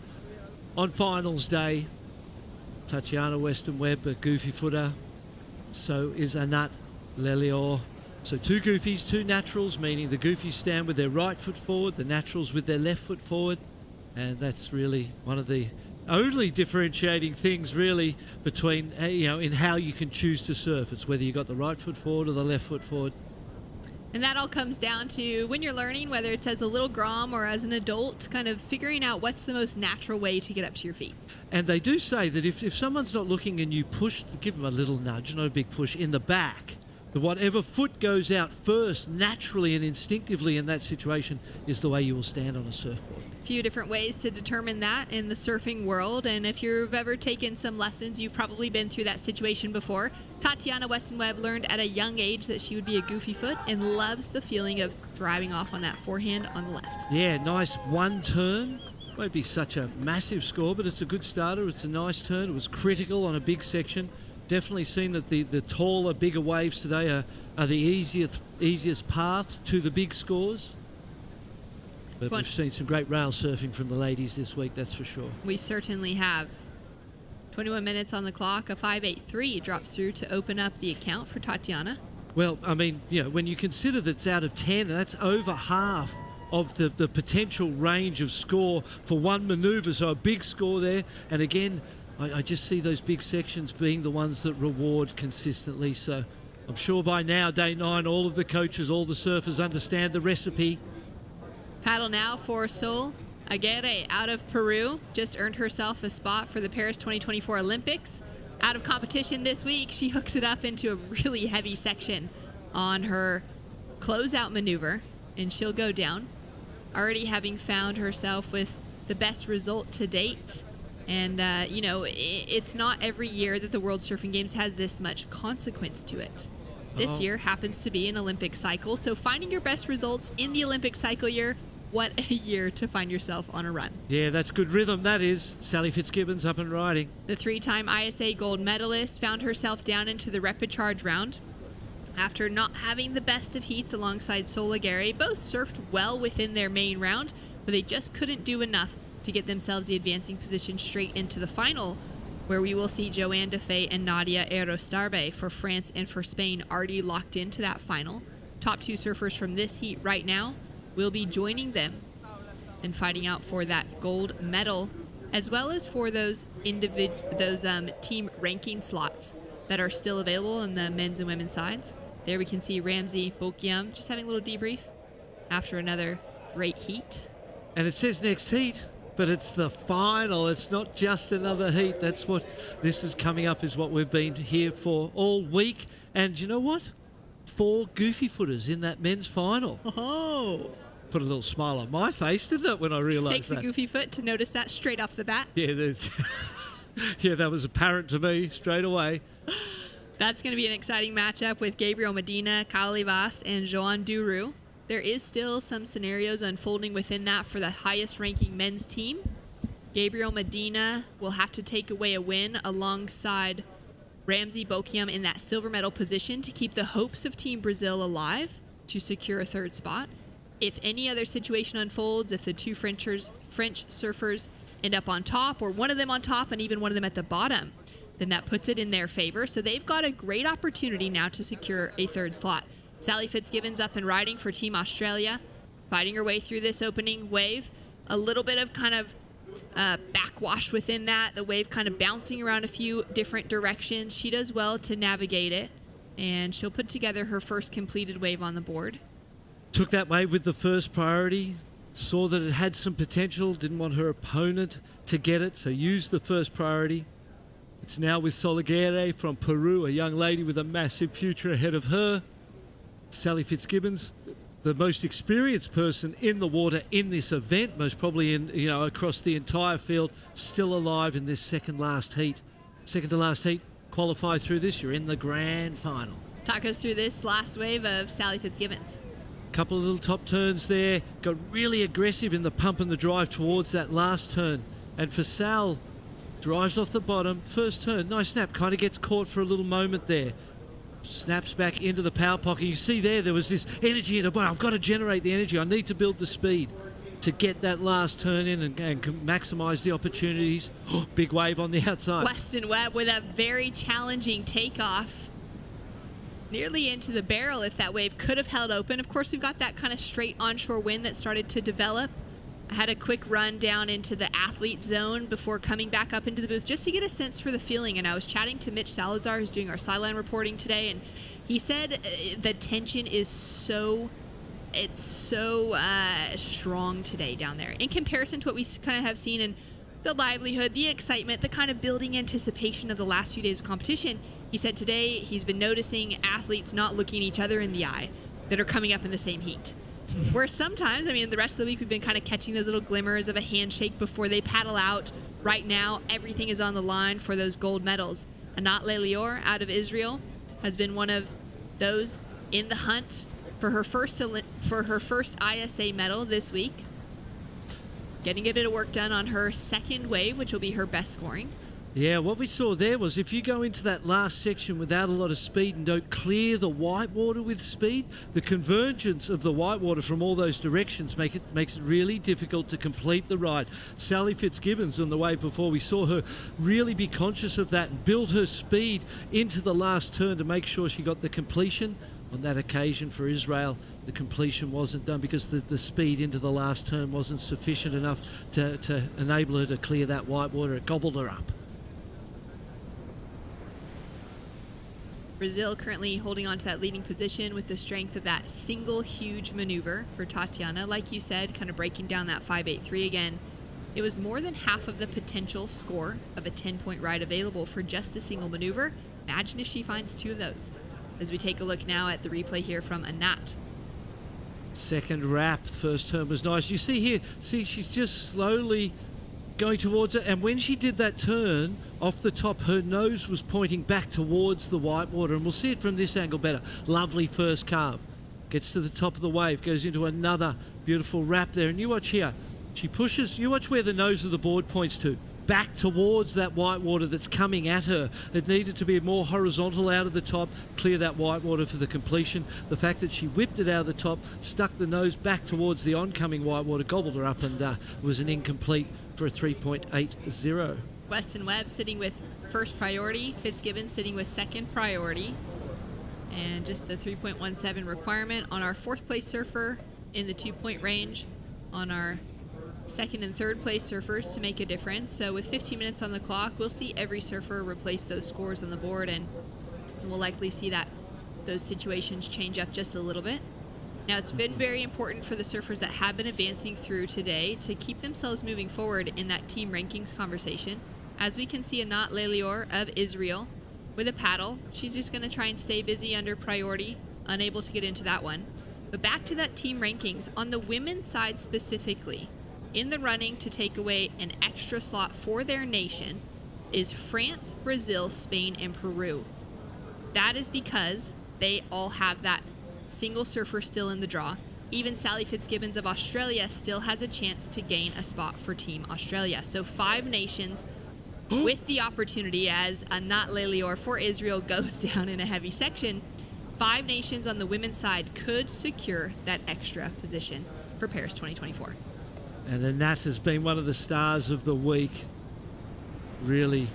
on finals day. Tatiana Weston-Webb, a goofy footer, so is Anat Lelior. So 2 goofies, 2 naturals, meaning the goofies stand with their right foot forward, the naturals with their left foot forward, and that's really one of the only differentiating things really between, in how you can choose to surf. It's whether you got the right foot forward or the left foot forward. And that all comes down to when you're learning, whether it's as a little grom or as an adult, kind of figuring out what's the most natural way to get up to your feet. And they do say that if someone's not looking and you push, give them a little nudge, not a big push, in the back, that whatever foot goes out first naturally and instinctively in that situation is the way you will stand on a surfboard. A few different ways to determine that in the surfing world, and if you've ever taken some lessons, you've probably been through that situation before. Tatiana Weston-Webb learned at a young age that she would be a goofy foot and loves the feeling of driving off on that forehand on the left. Yeah, nice one turn. Won't be such a massive score, but it's a good starter. It's a nice turn. It was critical on a big section. Definitely seen that the taller, bigger waves today are the easiest path to the big scores. But we've seen some great rail surfing from the ladies this week, that's for sure. We certainly have. 21 minutes on the clock, a 5.83 drops through to open up the account for Tatiana. Well, I mean, when you consider that it's out of 10, that's over half of the potential range of score for one manoeuvre, so a big score there. And again, I just see those big sections being the ones that reward consistently. So I'm sure by now, day 9, all of the coaches, all the surfers understand the recipe. Paddle now for Sol Aguirre out of Peru. Just earned herself a spot for the Paris 2024 Olympics. Out of competition this week, she hooks it up into a really heavy section on her closeout maneuver, and she'll go down, already having found herself with the best result to date. And, it's not every year that the World Surfing Games has this much consequence to it. This year happens to be an Olympic cycle, so finding your best results in the Olympic cycle year, what a year to find yourself on a run. Yeah, that's good rhythm, that is. Sally Fitzgibbons up and riding. The 3-time ISA gold medalist found herself down into the repechage round after not having the best of heats alongside Sol Aguirre. Both surfed well within their main round, but they just couldn't do enough to get themselves the advancing position straight into the final, where we will see Joanne Defay and Nadia Erostarbe for France and for Spain already locked into that final. Top 2 surfers from this heat right now will be joining them and fighting out for that gold medal, as well as for those team ranking slots that are still available on the men's and women's sides. There we can see Ramsey Bokyam just having a little debrief after another great heat. And it says next heat, but it's the final. It's not just another heat. That's what this is coming up, is what we've been here for all week. And you know what? 4 goofy footers in that men's final. Oh. Put a little smile on my face, didn't it, when I realised that? Takes a goofy foot to notice that straight off the bat. Yeah, yeah, that was apparent to me straight away. That's going to be an exciting matchup with Gabriel Medina, Kyle Livas, and Joan Duru. There is still some scenarios unfolding within that for the highest ranking men's team. Gabriel Medina will have to take away a win alongside Ramsey Bokiam in that silver medal position to keep the hopes of Team Brazil alive to secure a 3rd spot. If any other situation unfolds, if the 2 French surfers end up on top, or one of them on top and even one of them at the bottom, then that puts it in their favor. So they've got a great opportunity now to secure a 3rd slot. Sally Fitzgibbons up and riding for Team Australia, fighting her way through this opening wave. A little bit of kind of backwash within that, the wave kind of bouncing around a few different directions. She does well to navigate it, and she'll put together her first completed wave on the board. Took that wave with the first priority, saw that it had some potential, didn't want her opponent to get it, so used the first priority. It's now with Soligere from Peru, a young lady with a massive future ahead of her. Sally Fitzgibbons, the most experienced person in the water in this event, most probably across the entire field, still alive in this second to last heat. Qualify through this, you're in the grand final. Talk us through this last wave of Sally Fitzgibbons. Couple of little top turns there, got really aggressive in the pump and the drive towards that last turn. And for Sal, drives off the bottom, first turn, nice snap, kind of gets caught for a little moment there. Snaps back into the power pocket. You see there was this energy in her body. I've got to generate the energy. I need to build the speed to get that last turn in and maximise the opportunities. Oh, big wave on the outside. Weston Webb with a very challenging takeoff. Nearly into the barrel if that wave could have held open. Of course, we've got that kind of straight onshore wind that started to develop. I had a quick run down into the athlete zone before coming back up into the booth just to get a sense for the feeling. And I was chatting to Mitch Salazar, who's doing our sideline reporting today, and he said the tension is so strong today down there in comparison to what we kind of have seen in the livelihood, the excitement, the kind of building anticipation of the last few days of competition. He said today he's been noticing athletes not looking each other in the eye that are coming up in the same heat. Where sometimes, the rest of the week we've been kind of catching those little glimmers of a handshake before they paddle out. Right now, everything is on the line for those gold medals. Anat Lelior out of Israel has been one of those in the hunt for her first ISA medal this week. Getting a bit of work done on her second wave, which will be her best scoring. Yeah, what we saw there was if you go into that last section without a lot of speed and don't clear the whitewater with speed, the convergence of the whitewater from all those directions makes it really difficult to complete the ride. Sally Fitzgibbons on the wave before, we saw her really be conscious of that and build her speed into the last turn to make sure she got the completion. On that occasion for Israel, the completion wasn't done because the speed into the last turn wasn't sufficient enough to enable her to clear that whitewater. It gobbled her up. Brazil currently holding on to that leading position with the strength of that single huge maneuver for Tatiana. Like you said, kind of breaking down that 5.83 again. It was more than half of the potential score of a 10-point ride available for just a single maneuver. Imagine if she finds 2 of those. As we take a look now at the replay here from Anat. Second wrap, first turn was nice. You see here, she's just slowly going towards it, and when she did that turn off the top, her nose was pointing back towards the whitewater, and we'll see it from this angle better. Lovely first carve. Gets to the top of the wave, goes into another beautiful wrap there, and you watch here. She pushes, you watch where the nose of the board points to. Back towards that whitewater that's coming at her. It needed to be more horizontal out of the top, clear that whitewater for the completion. The fact that she whipped it out of the top, stuck the nose back towards the oncoming whitewater, gobbled her up, and was an incomplete for a 3.80. Weston Webb sitting with first priority, Fitzgibbons sitting with second priority. And just the 3.17 requirement on our 4th place surfer in the 2-point range, on our second and third place surfers to make a difference. So with 15 minutes on the clock, we'll see every surfer replace those scores on the board, and we'll likely see that those situations change up just a little bit. Now, it's been very important for the surfers that have been advancing through today to keep themselves moving forward in that team rankings conversation. As we can see, Anat Lelior of Israel with a paddle. She's just going to try and stay busy under priority, unable to get into that one. But back to that team rankings. On the women's side specifically, in the running to take away an extra slot for their nation is France, Brazil, Spain, and Peru. That is because they all have that single surfer still in the draw. Even Sally Fitzgibbons of Australia still has a chance to gain a spot for Team Australia. So 5 nations with the opportunity, as Anat Lelior for Israel goes down in a heavy section. 5 nations on the women's side could secure that extra position for Paris 2024. And Anat has been one of the stars of the week. Really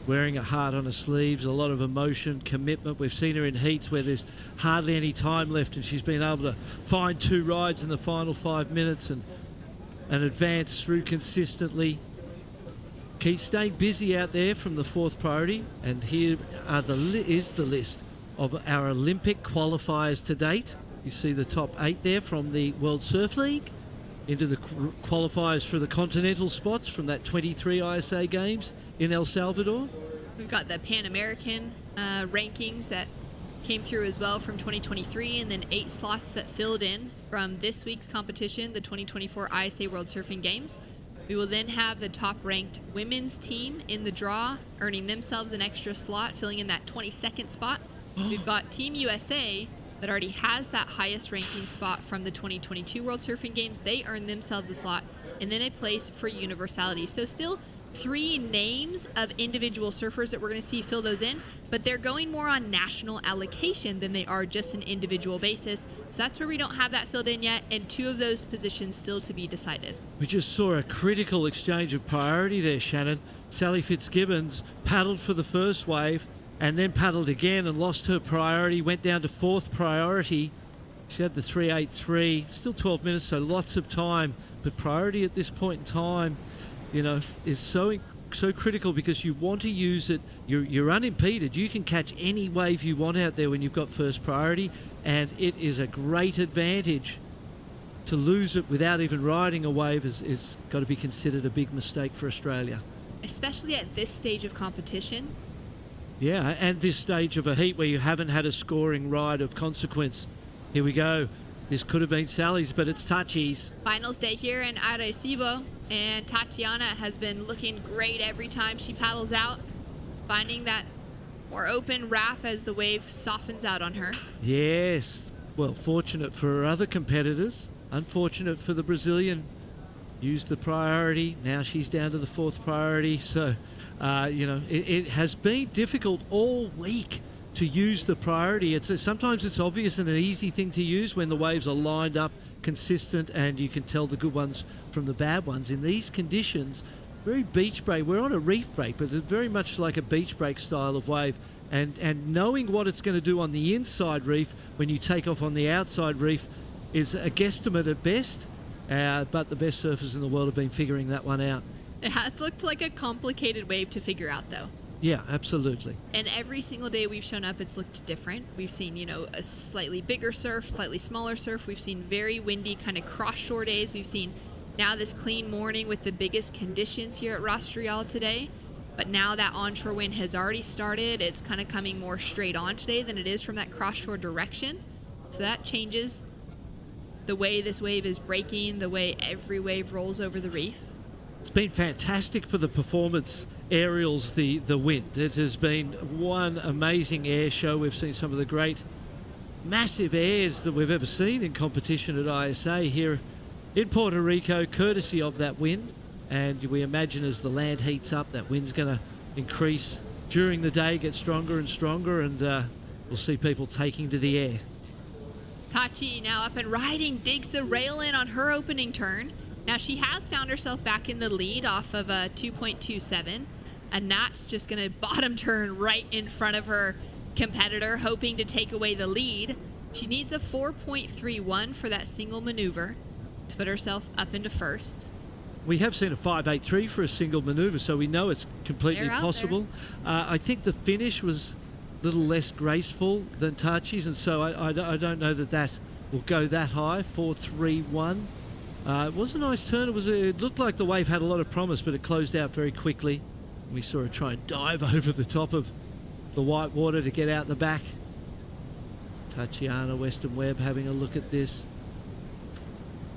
wearing a heart on her sleeves, a lot of emotion, commitment. We've seen her in heats where there's hardly any time left, and she's been able to find 2 rides in the final 5 minutes and advance through consistently. Keep staying busy out there from the 4th priority. And here is the list of our Olympic qualifiers to date. You see the top 8 there from the World Surf League into the qualifiers for the continental spots from that 23 ISA Games in El Salvador. We've got the Pan American rankings that came through as well from 2023, and then 8 slots that filled in from this week's competition, the 2024 ISA World Surfing Games. We will then have the top-ranked women's team in the draw, earning themselves an extra slot, filling in that 22nd spot. We've got Team USA that already has that highest ranking spot from the 2022 World Surfing Games. They earn themselves a slot, and then a place for universality. So still 3 names of individual surfers that we're going to see fill those in, but they're going more on national allocation than they are just an individual basis. So that's where we don't have that filled in yet, and 2 of those positions still to be decided. We just saw a critical exchange of priority there, Shannon. Sally Fitzgibbons paddled for the first wave and then paddled again and lost her priority, went down to 4th priority. She had the 383, still 12 minutes, so lots of time. But priority at this point in time, you know, is so critical because you want to use it. You're unimpeded. You can catch any wave you want out there when you've got first priority, and it is a great advantage. To lose it without even riding a wave is got to be considered a big mistake for Australia. Especially at this stage of competition. Yeah, and this stage of a heat where you haven't had a scoring ride of consequence. Here we go. This could have been Sally's, but it's Tachi's. Finals day here in Arecibo, and Tatiana has been looking great every time she paddles out, finding that more open wrap as the wave softens out on her. Yes. Well, fortunate for her other competitors. Unfortunate for the Brazilian. Used the priority. Now she's down to the 4th priority. So, it has been difficult all week to use the priority. Sometimes it's obvious and an easy thing to use when the waves are lined up, consistent, and you can tell the good ones from the bad ones. In these conditions, very beach break. We're on a reef break, but it's very much like a beach break style of wave. And knowing what it's going to do on the inside reef when you take off on the outside reef is a guesstimate at best. But the best surfers in the world have been figuring that one out. It has looked like a complicated wave to figure out, though. Yeah, absolutely. And every single day we've shown up, it's looked different. We've seen, a slightly bigger surf, slightly smaller surf. We've seen very windy kind of cross-shore days. We've seen now this clean morning with the biggest conditions here at Rostrial today. But now that onshore wind has already started. It's kind of coming more straight on today than it is from that cross-shore direction. So that changes the way this wave is breaking, the way every wave rolls over the reef. It's been fantastic for the performance aerials, the wind. It has been one amazing air show. We've seen some of the great massive airs that we've ever seen in competition at ISA here in Puerto Rico, courtesy of that wind. And we imagine as the land heats up, that wind's going to increase during the day, get stronger and stronger, and we'll see people taking to the air. Tachi now up and riding, digs the rail in on her opening turn. Now she has found herself back in the lead off of a 2.27. Anat's just going to bottom turn right in front of her competitor, hoping to take away the lead. She needs a 4.31 for that single maneuver to put herself up into first. We have seen a 5.83 for a single maneuver, so we know it's completely possible. I think the finish was a little less graceful than Tachi's, and so I don't know that will go that high, 4.31. It was a nice turn. It looked like the wave had a lot of promise, but it closed out very quickly. We saw her try and dive over the top of the white water to get out the back. Tatiana Weston-Webb having a look at this.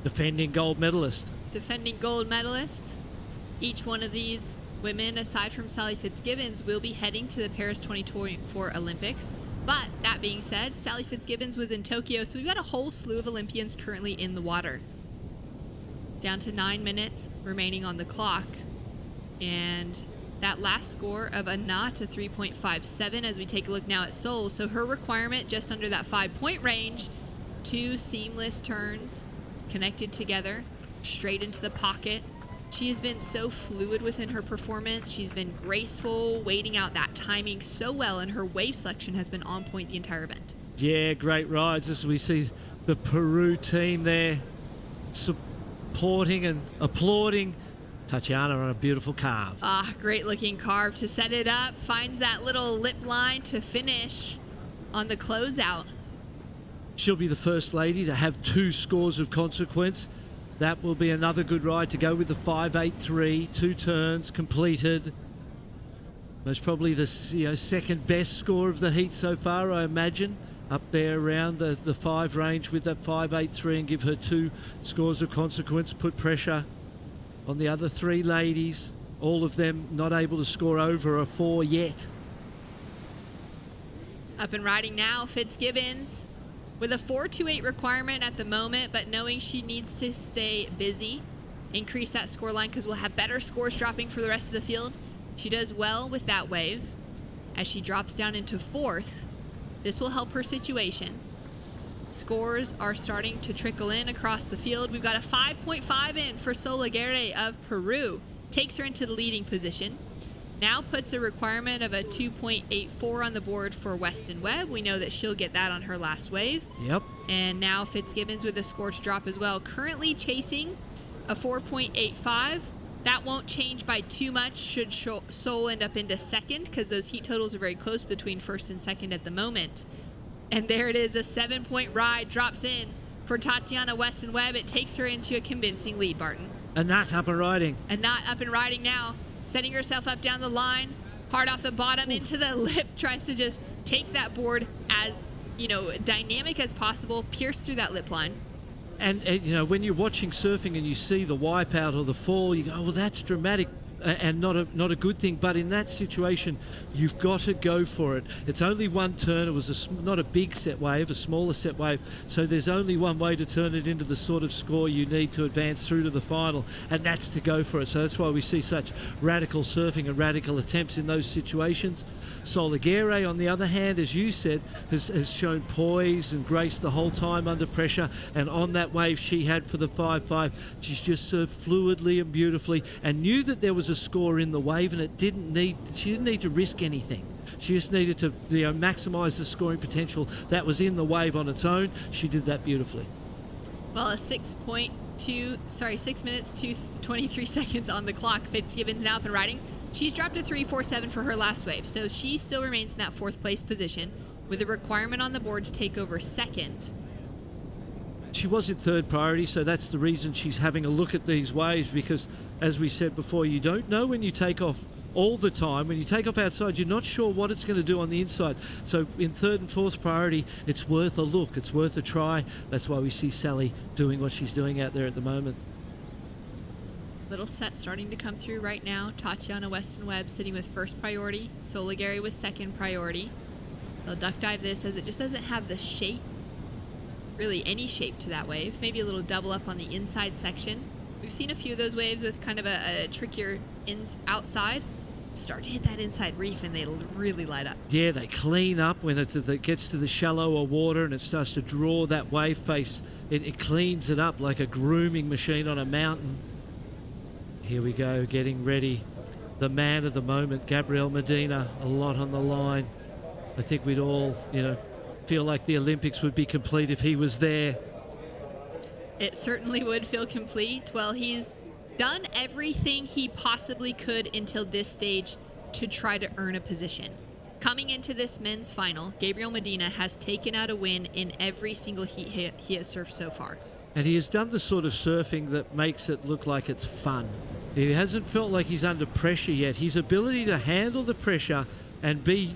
Defending gold medalist. Defending gold medalist. Each one of these women, aside from Sally Fitzgibbons, will be heading to the Paris 2024 Olympics. But that being said, Sally Fitzgibbons was in Tokyo, so we've got a whole slew of Olympians currently in the water. Down to 9 minutes remaining on the clock. And that last score of a knot, a 3.57 as we take a look now at Seoul. So her requirement just under that 5-point range. 2 seamless turns connected together, straight into the pocket. She has been so fluid within her performance. She's been graceful, waiting out that timing so well, and her wave selection has been on point the entire event. Yeah, great rides. As we see the Peru team there supporting and applauding Tatiana on a beautiful carve. Great looking carve to set it up. Finds that little lip line to finish on the closeout. She'll be the first lady to have 2 scores of consequence. That will be another good ride to go with the 5.83, 2 turns completed. Most probably the second best score of the heat so far, I imagine. Up there around the 5 range with that 5.83 and give her 2 scores of consequence. Put pressure on the other 3 ladies. All of them not able to score over a 4 yet. Up and riding now, Fitzgibbons with a 4.28 requirement at the moment, but knowing she needs to stay busy, increase that score line because we'll have better scores dropping for the rest of the field. She does well with that wave. As she drops down into 4th, this will help her situation. Scores are starting to trickle in across the field. We've got a 5.5 in for Sol Aguirre of Peru. Takes her into the leading position. Now puts a requirement of a 2.84 on the board for Weston-Webb. We know that she'll get that on her last wave. Yep. And now Fitzgibbons with a score to drop as well. Currently chasing a 4.85. That won't change by too much should Seoul end up into second, because those heat totals are very close between first and second at the moment. And there it is, a 7-point ride drops in for Tatiana Weston-Webb. It takes her into a convincing lead, Barton. A knot up and riding. A knot up and riding now. Setting herself up down the line, hard off the bottom into the lip, tries to just take that board as, dynamic as possible, pierce through that lip line. And when you're watching surfing and you see the wipeout or the fall, you go, oh, well, that's dramatic and not a good thing. But in that situation, you've got to go for it. It's only one turn. It was not a big set wave, a smaller set wave. So there's only one way to turn it into the sort of score you need to advance through to the final, and that's to go for it. So that's why we see such radical surfing and radical attempts in those situations. Sol Aguirre, on the other hand, as you said, has shown poise and grace the whole time under pressure. And on that wave she had for the 5.5, she's just surfed fluidly and beautifully, and knew that there was a score in the wave, and she didn't need to risk anything. She just needed to maximize the scoring potential that was in the wave on its own. She did that beautifully. Well, 6 minutes 23 seconds on the clock. Fitzgibbons now up and riding. She's dropped a 3.47 for her last wave, so she still remains in that 4th place position with a requirement on the board to take over second. She was in 3rd priority, so that's the reason she's having a look at these waves, because, as we said before, you don't know when you take off all the time. When you take off outside, you're not sure what it's going to do on the inside. So in 3rd and 4th priority, it's worth a look. It's worth a try. That's why we see Sally doing what she's doing out there at the moment. Little set starting to come through right now. Tatiana Weston-Webb sitting with 1st priority. Sol Aguirre with 2nd priority. They'll duck dive this as it just doesn't have the shape, really any shape to that wave. Maybe a little double up on the inside section. We've seen a few of those waves with kind of a trickier outside. Start to hit that inside reef and they'll really light up. Yeah, they clean up when it gets to the shallower water and it starts to draw that wave face. It cleans it up like a grooming machine on a mountain. Here we go, getting ready. The man of the moment, Gabriel Medina, a lot on the line. I think we'd all, feel like the Olympics would be complete if he was there. It certainly would feel complete. Well, he's done everything he possibly could until this stage to try to earn a position. Coming into this men's final, Gabriel Medina has taken out a win in every single heat he has surfed so far. And he has done the sort of surfing that makes it look like it's fun. He hasn't felt like he's under pressure yet. His ability to handle the pressure and be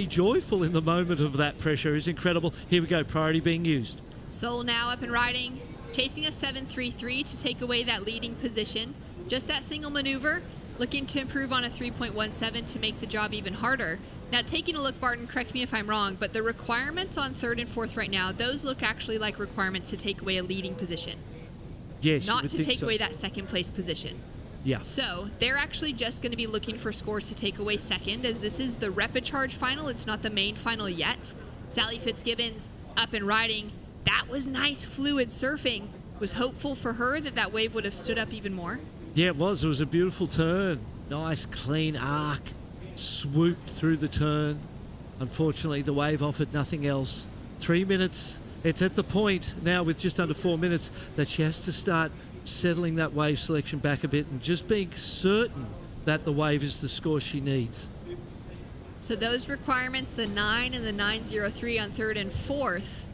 joyful in the moment of that pressure is incredible. Here we go, priority being used. Sol now up and riding, chasing a 7.33 to take away that leading position. Just that single maneuver, looking to improve on a 3.17 to make the job even harder. Now, taking a look, Barton, correct me if I'm wrong, but the requirements on 3rd and 4th right now, those look actually like requirements to take away a leading position. Yes. Not to take away that 2nd place position. Yeah. So they're actually just going to be looking for scores to take away 2nd, as this is the repechage final. It's not the main final yet. Sally Fitzgibbons up and riding. That was nice fluid surfing. Was hopeful for her that wave would have stood up even more. Yeah, it was. It was a beautiful turn. Nice, clean arc. Swooped through the turn. Unfortunately, the wave offered nothing else. 3 minutes. It's at the point now with just under 4 minutes that she has to start settling that wave selection back a bit and just being certain that the wave is the score she needs. So those requirements, the 9 and the 9.03 on 3rd and 4th,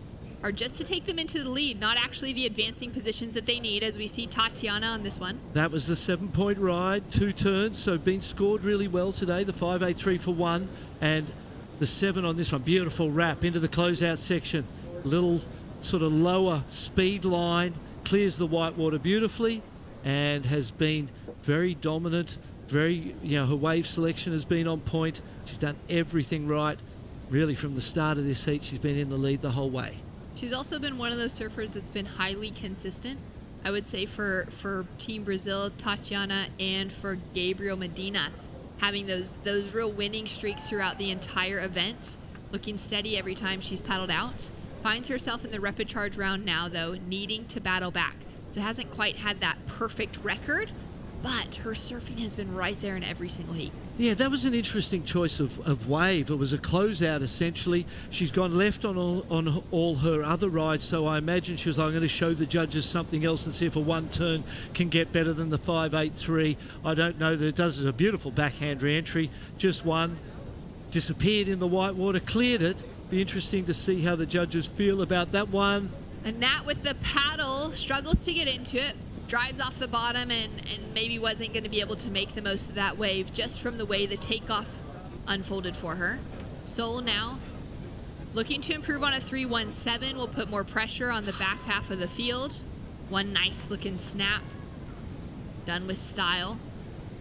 are just to take them into the lead, not actually the advancing positions that they need, as we see Tatiana on this one. That was the 7-point ride, 2 turns, so been scored really well today. The 5.83 for 1 and the 7 on this one. Beautiful wrap into the closeout section. Little sort of lower speed line, clears the whitewater beautifully and has been very dominant. Her wave selection has been on point. She's done everything right. Really, from the start of this heat, she's been in the lead the whole way. She's also been one of those surfers that's been highly consistent, I would say, for Team Brazil, Tatiana, and for Gabriel Medina, having those real winning streaks throughout the entire event, looking steady every time she's paddled out. Finds herself in the repechage round now, though, needing to battle back. So hasn't quite had that perfect record, but her surfing has been right there in every single heat. Yeah, that was an interesting choice of wave. It was a closeout, essentially. She's gone left on all her other rides, so I imagine she was like, I'm going to show the judges something else and see if a 1 turn can get better than the 5.83. I don't know that it does. It's a beautiful backhand re-entry. Just one. Disappeared in the whitewater, cleared it. Be interesting to see how the judges feel about that one. And Nat with the paddle struggles to get into it. Drives off the bottom and maybe wasn't going to be able to make the most of that wave just from the way the takeoff unfolded for her. Sol now looking to improve on a 3.17 will put more pressure on the back half of the field. One nice looking snap. Done with style,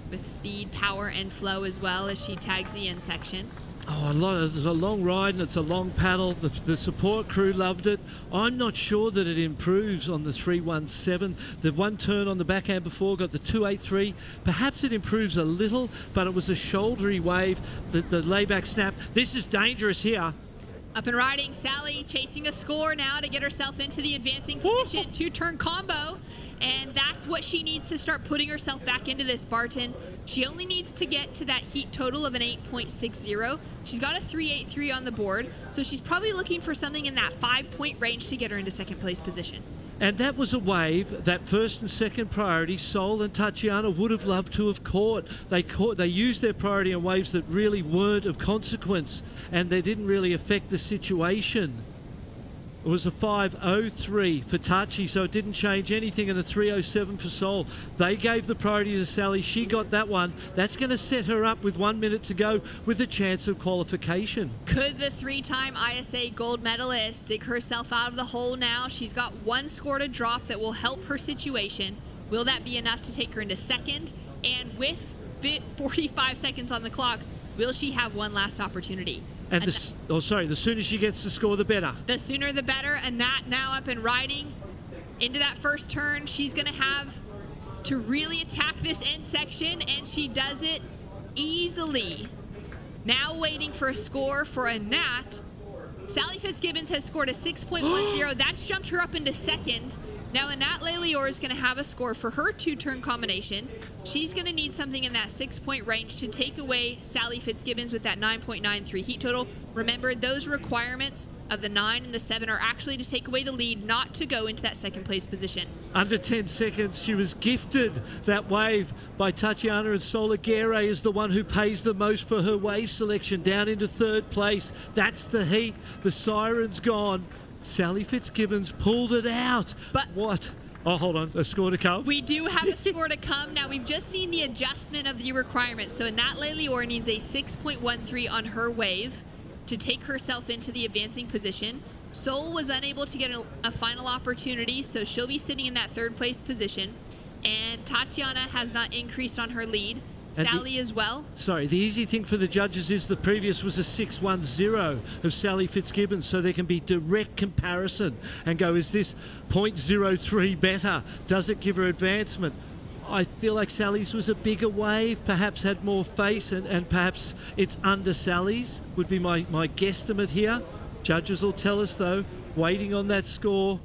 with speed, power, and flow as well as she tags the end section. It's a long ride and it's a long paddle. The support crew loved it. I'm not sure that it improves on the 3.17. The 1 turn on the backhand before got the 2.83. Perhaps it improves a little, but it was a shouldery wave. The layback snap. This is dangerous here. Up and riding, Sally chasing a score now to get herself into the advancing position. 2-turn combo. And that's what she needs to start putting herself back into this, Barton. She only needs to get to that heat total of an 8.60. She's got a 3.83 on the board, so she's probably looking for something in that 5-point range to get her into 2nd place position. And that was a wave that 1st and 2nd priority, Sol and Tatiana, would have loved to have caught. They used their priority on waves that really weren't of consequence, and they didn't really affect the situation. It was a 5.03 for Tachi, so it didn't change anything, and a 3.07 for Sol. They gave the priority to Sally. She got that one. That's going to set her up with 1 minute to go with a chance of qualification. Could the 3-time ISA gold medalist dig herself out of the hole now? She's got 1 score to drop that will help her situation. Will that be enough to take her into 2nd? And with 45 seconds on the clock, will she have one last opportunity? And the sooner she gets the score, the better. The sooner the better. And Nat now up and riding into that 1st turn. She's going to have to really attack this end section, and she does it easily. Now waiting for a score for a Nat. Sally Fitzgibbons has scored a 6.10. That's jumped her up into 2nd. Now, Anat Leilior is going to have a score for her 2-turn combination. She's going to need something in that 6-point range to take away Sally Fitzgibbons with that 9.93 heat total. Remember, those requirements of the 9 and the 7 are actually to take away the lead, not to go into that 2nd place position. Under 10 seconds, she was gifted that wave by Tatiana, and Solagere is the one who pays the most for her wave selection, down into 3rd place. That's the heat. The siren's gone. Sally Fitzgibbons pulled it out. But what? Oh, hold on. A score to come? We do have a score to come. Now, we've just seen the adjustment of the requirements. So Anat Leilior needs a 6.13 on her wave to take herself into the advancing position. Sol was unable to get a final opportunity, so she'll be sitting in that 3rd place position. And Tatiana has not increased on her lead. Sally as well. Sorry, the easy thing for the judges is the previous was a 6.10 of Sally Fitzgibbons, so there can be direct comparison and go, is this 0.03 better? Does it give her advancement? I feel like Sally's was a bigger wave, perhaps had more face, and perhaps it's under Sally's, would be my guesstimate here. Judges will tell us, though, waiting on that score.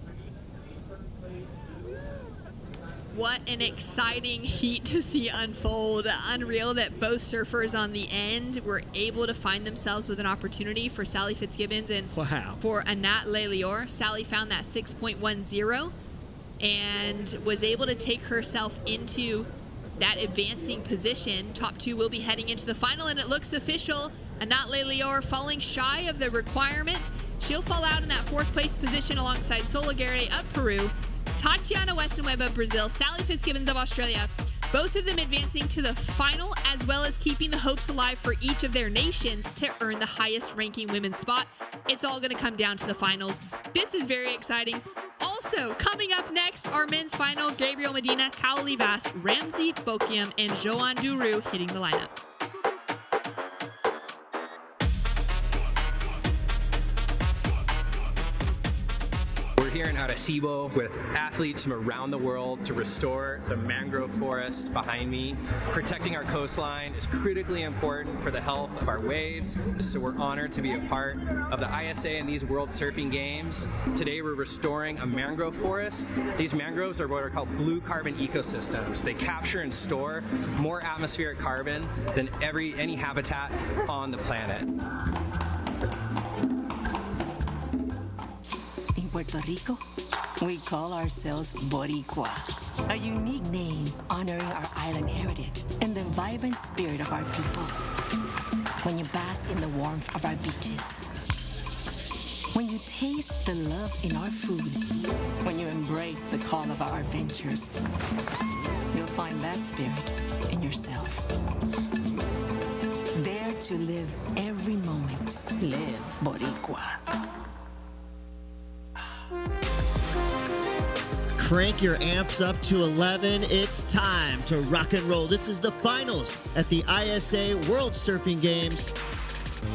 What an exciting heat to see unfold. Unreal that both surfers on the end were able to find themselves with an opportunity for Sally Fitzgibbons and for Anat Leilior. Sally found that 6.10 and was able to take herself into that advancing position. Top 2 will be heading into the final, and it looks official. Anat Leilior falling shy of the requirement. She'll fall out in that 4th place position alongside Solagere of Peru, Tatiana Weston-Webb of Brazil, Sally Fitzgibbons of Australia, both of them advancing to the final, as well as keeping the hopes alive for each of their nations to earn the highest ranking women's spot. It's all going to come down to the finals. This is very exciting. Also, coming up next, our men's final, Gabriel Medina, Kaoli Vast, Ramsey Bokiam, and Joan Duru hitting the lineup. Here in Arecibo with athletes from around the world to restore the mangrove forest behind me. Protecting our coastline is critically important for the health of our waves, so we're honored to be a part of the ISA and these World Surfing Games. Today we're restoring a mangrove forest. These mangroves are what are called blue carbon ecosystems. They capture and store more atmospheric carbon than any habitat on the planet. Puerto Rico, we call ourselves Boricua, a unique name honoring our island heritage and the vibrant spirit of our people. When you bask in the warmth of our beaches, when you taste the love in our food, when you embrace the call of our adventures, you'll find that spirit in yourself. Dare to live every moment. Live Boricua. Crank your amps up to 11. It's time to rock and roll. This is the finals at the ISA World Surfing Games.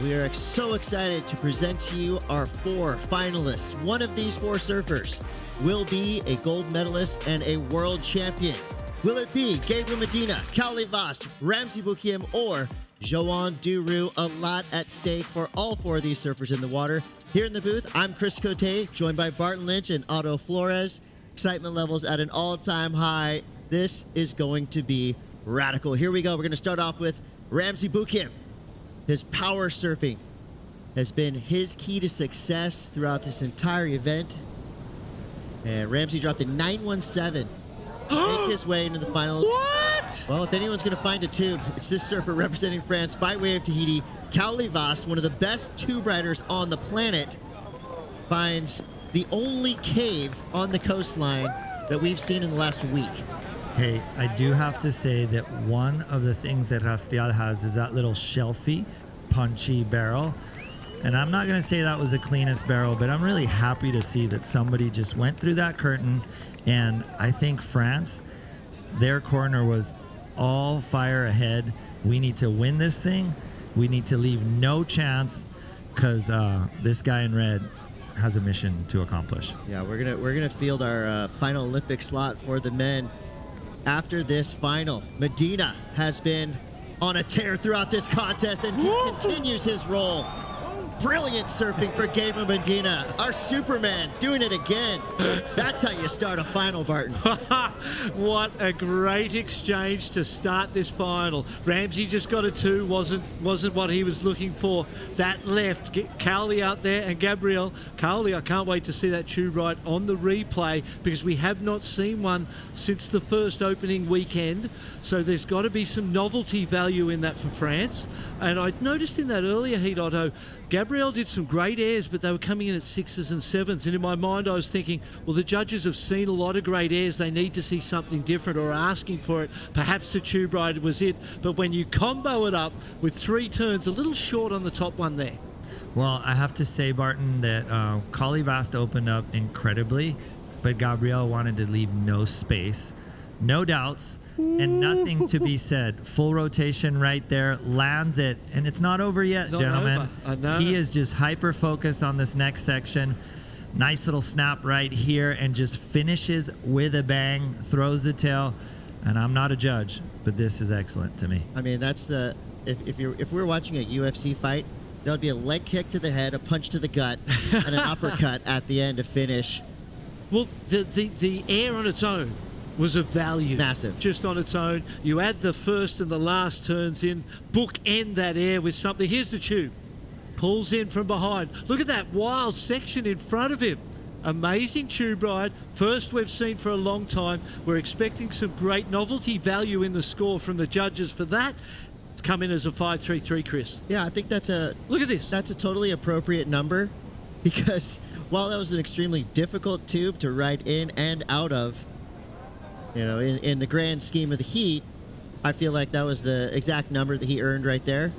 We are so excited to present to you our 4 finalists. One of these 4 surfers will be a gold medalist and a world champion. Will it be Gabriel Medina, Kaoli Vast, Ramsey Bokiam, or Joan Duru? A lot at stake for all 4 of these surfers in the water. Here in the booth, I'm Chris Cote, joined by Barton Lynch and Otto Flores. Excitement levels at an all-time high. This is going to be radical. Here we go. We're going to start off with Ramsey Bokiam. His power surfing has been his key to success throughout this entire event. And Ramsey dropped a 9.17 to make his way into the finals. What? Well, if anyone's going to find a tube, it's this surfer representing France by way of Tahiti. Kaoli Vast, one of the best tube riders on the planet, finds the only cave on the coastline that we've seen in the last week. Hey, I do have to say that one of the things that Rastrial has is that little shelfy, punchy barrel. And I'm not going to say that was the cleanest barrel, but I'm really happy to see that somebody just went through that curtain. And I think France, their corner was all fire ahead. We need to win this thing. We need to leave no chance, because this guy in red has a mission to accomplish. Yeah, we're gonna field our final Olympic slot for the men after this final. Medina has been on a tear throughout this contest, and he continues his roll. Brilliant surfing for Gabriel Medina, our Superman, doing it again. That's how you start a final, Barton. What a great exchange to start this final. Ramsey just got a 2, wasn't what he was looking for. That left, Cowley out there, and Gabriel. Cowley, I can't wait to see that tube ride on the replay, because we have not seen one since the first opening weekend. So there's got to be some novelty value in that for France. And I noticed in that earlier heat, Otto, Gabriel did some great airs, but they were coming in at 6s and 7s. And in my mind, I was thinking, well, the judges have seen a lot of great airs. They need to see something different, or asking for it. Perhaps the tube ride was it. But when you combo it up with 3 turns, a little short on the top one there. Well, I have to say, Barton, that Colivast opened up incredibly, but Gabriel wanted to leave no space. No doubts, and nothing to be said. Full rotation right there, lands it, and it's not over yet, Not gentlemen. over. I know. He is just hyper-focused on this next section. Nice little snap right here, and just finishes with a bang, throws the tail, and I'm not a judge, but this is excellent to me. I mean, that's the if we're watching a UFC fight, that would be a leg kick to the head, a punch to the gut, and an uppercut at the end to finish. Well, the air on its own was of value. Massive. Just on its own. You add the first and the last turns in, bookend that air with something. Here's the tube. Pulls in from behind. Look at that wild section in front of him. Amazing tube ride. First we've seen for a long time. We're expecting some great novelty value in the score from the judges for that. It's come in as a 5.33, Chris. Yeah, I think that's a... Look at this. That's a totally appropriate number, because while that was an extremely difficult tube to ride in and out of, you know, in the grand scheme of the heat, I feel like that was the exact number that he earned right there.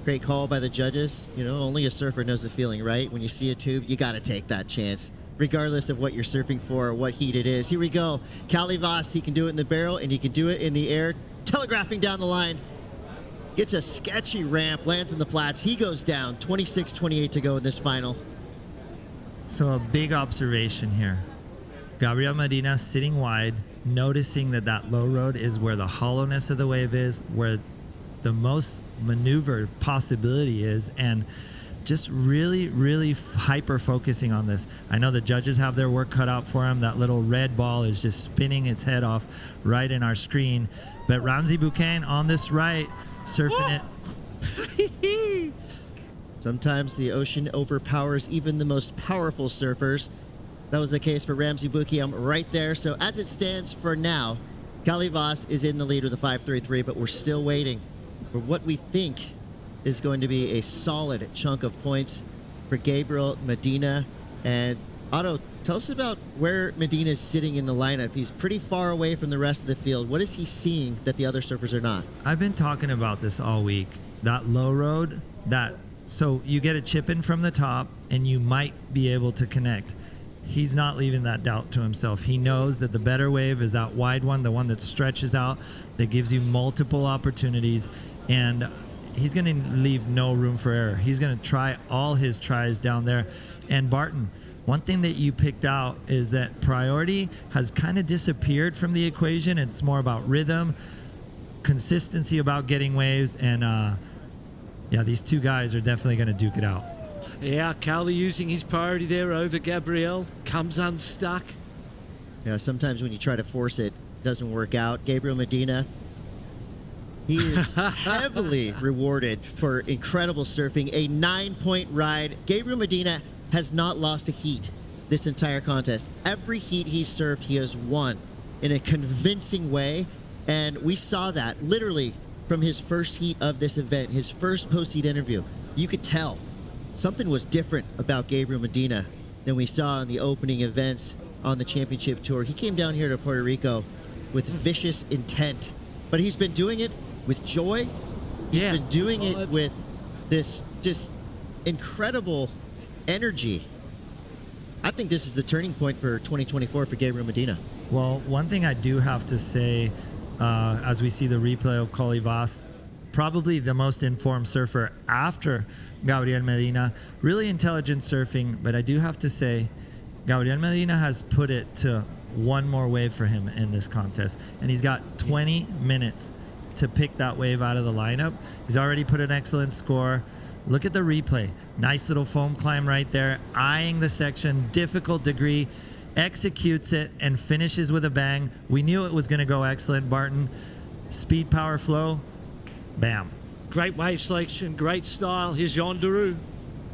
Great call by the judges. You know, only a surfer knows the feeling, right? When you see a tube, you got to take that chance, regardless of what you're surfing for or what heat it is. Here we go. Calivas, he can do it in the barrel, and he can do it in the air. Telegraphing down the line. Gets a sketchy ramp, lands in the flats. He goes down. 26-28 to go in this final. So a big observation here. Gabriel Medina sitting wide, noticing that low road is where the hollowness of the wave is, where the most maneuver possibility is, and just really, really hyper focusing on this. I know the judges have their work cut out for him. That little red ball is just spinning its head off right in our screen. But Ramsey Bouquin on this right, surfing it. Sometimes the ocean overpowers even the most powerful surfers. That was the case for Ramsey Bouquin right there. So as it stands for now, Calivas is in the lead with a 5.33, but we're still waiting for what we think is going to be a solid chunk of points for Gabriel Medina. And Otto, tell us about where Medina is sitting in the lineup. He's pretty far away from the rest of the field. What is he seeing that the other surfers are not? I've been talking about this all week. That low road, so you get a chip in from the top and you might be able to connect. He's not leaving that doubt to himself. He knows that the better wave is that wide one, the one that stretches out, that gives you multiple opportunities, and he's going to leave no room for error. He's going to try all his tries down there. And Barton, one thing that you picked out is that priority has kind of disappeared from the equation. It's more about rhythm, consistency about getting waves, and yeah, these two guys are definitely going to duke it out. Yeah, Cowley using his priority there over Gabriel. Comes unstuck. Yeah, sometimes when you try to force it, it doesn't work out. Gabriel Medina, he is heavily rewarded for incredible surfing. A 9-point ride. Gabriel Medina has not lost a heat this entire contest. Every heat he's surfed, he has won in a convincing way. And we saw that literally from his first heat of this event, his first post-heat interview. You could tell something was different about Gabriel Medina than we saw in the opening events on the championship tour. He came down here to Puerto Rico with vicious intent, but he's been doing it with joy. He's been doing it with this just incredible energy. I think this is the turning point for 2024 for Gabriel Medina. Well, one thing I do have to say, as we see the replay of Colivas, probably the most informed surfer after Gabriel Medina. Really intelligent surfing, but I do have to say, Gabriel Medina has put it to one more wave for him in this contest, and he's got 20 minutes to pick that wave out of the lineup. He's already put an excellent score. Look at the replay. Nice little foam climb right there, eyeing the section, difficult degree, executes it, and finishes with a bang. We knew it was going to go excellent, Barton. Speed, power, flow, bam. Great wave selection, great style. Here's Jean Duroux.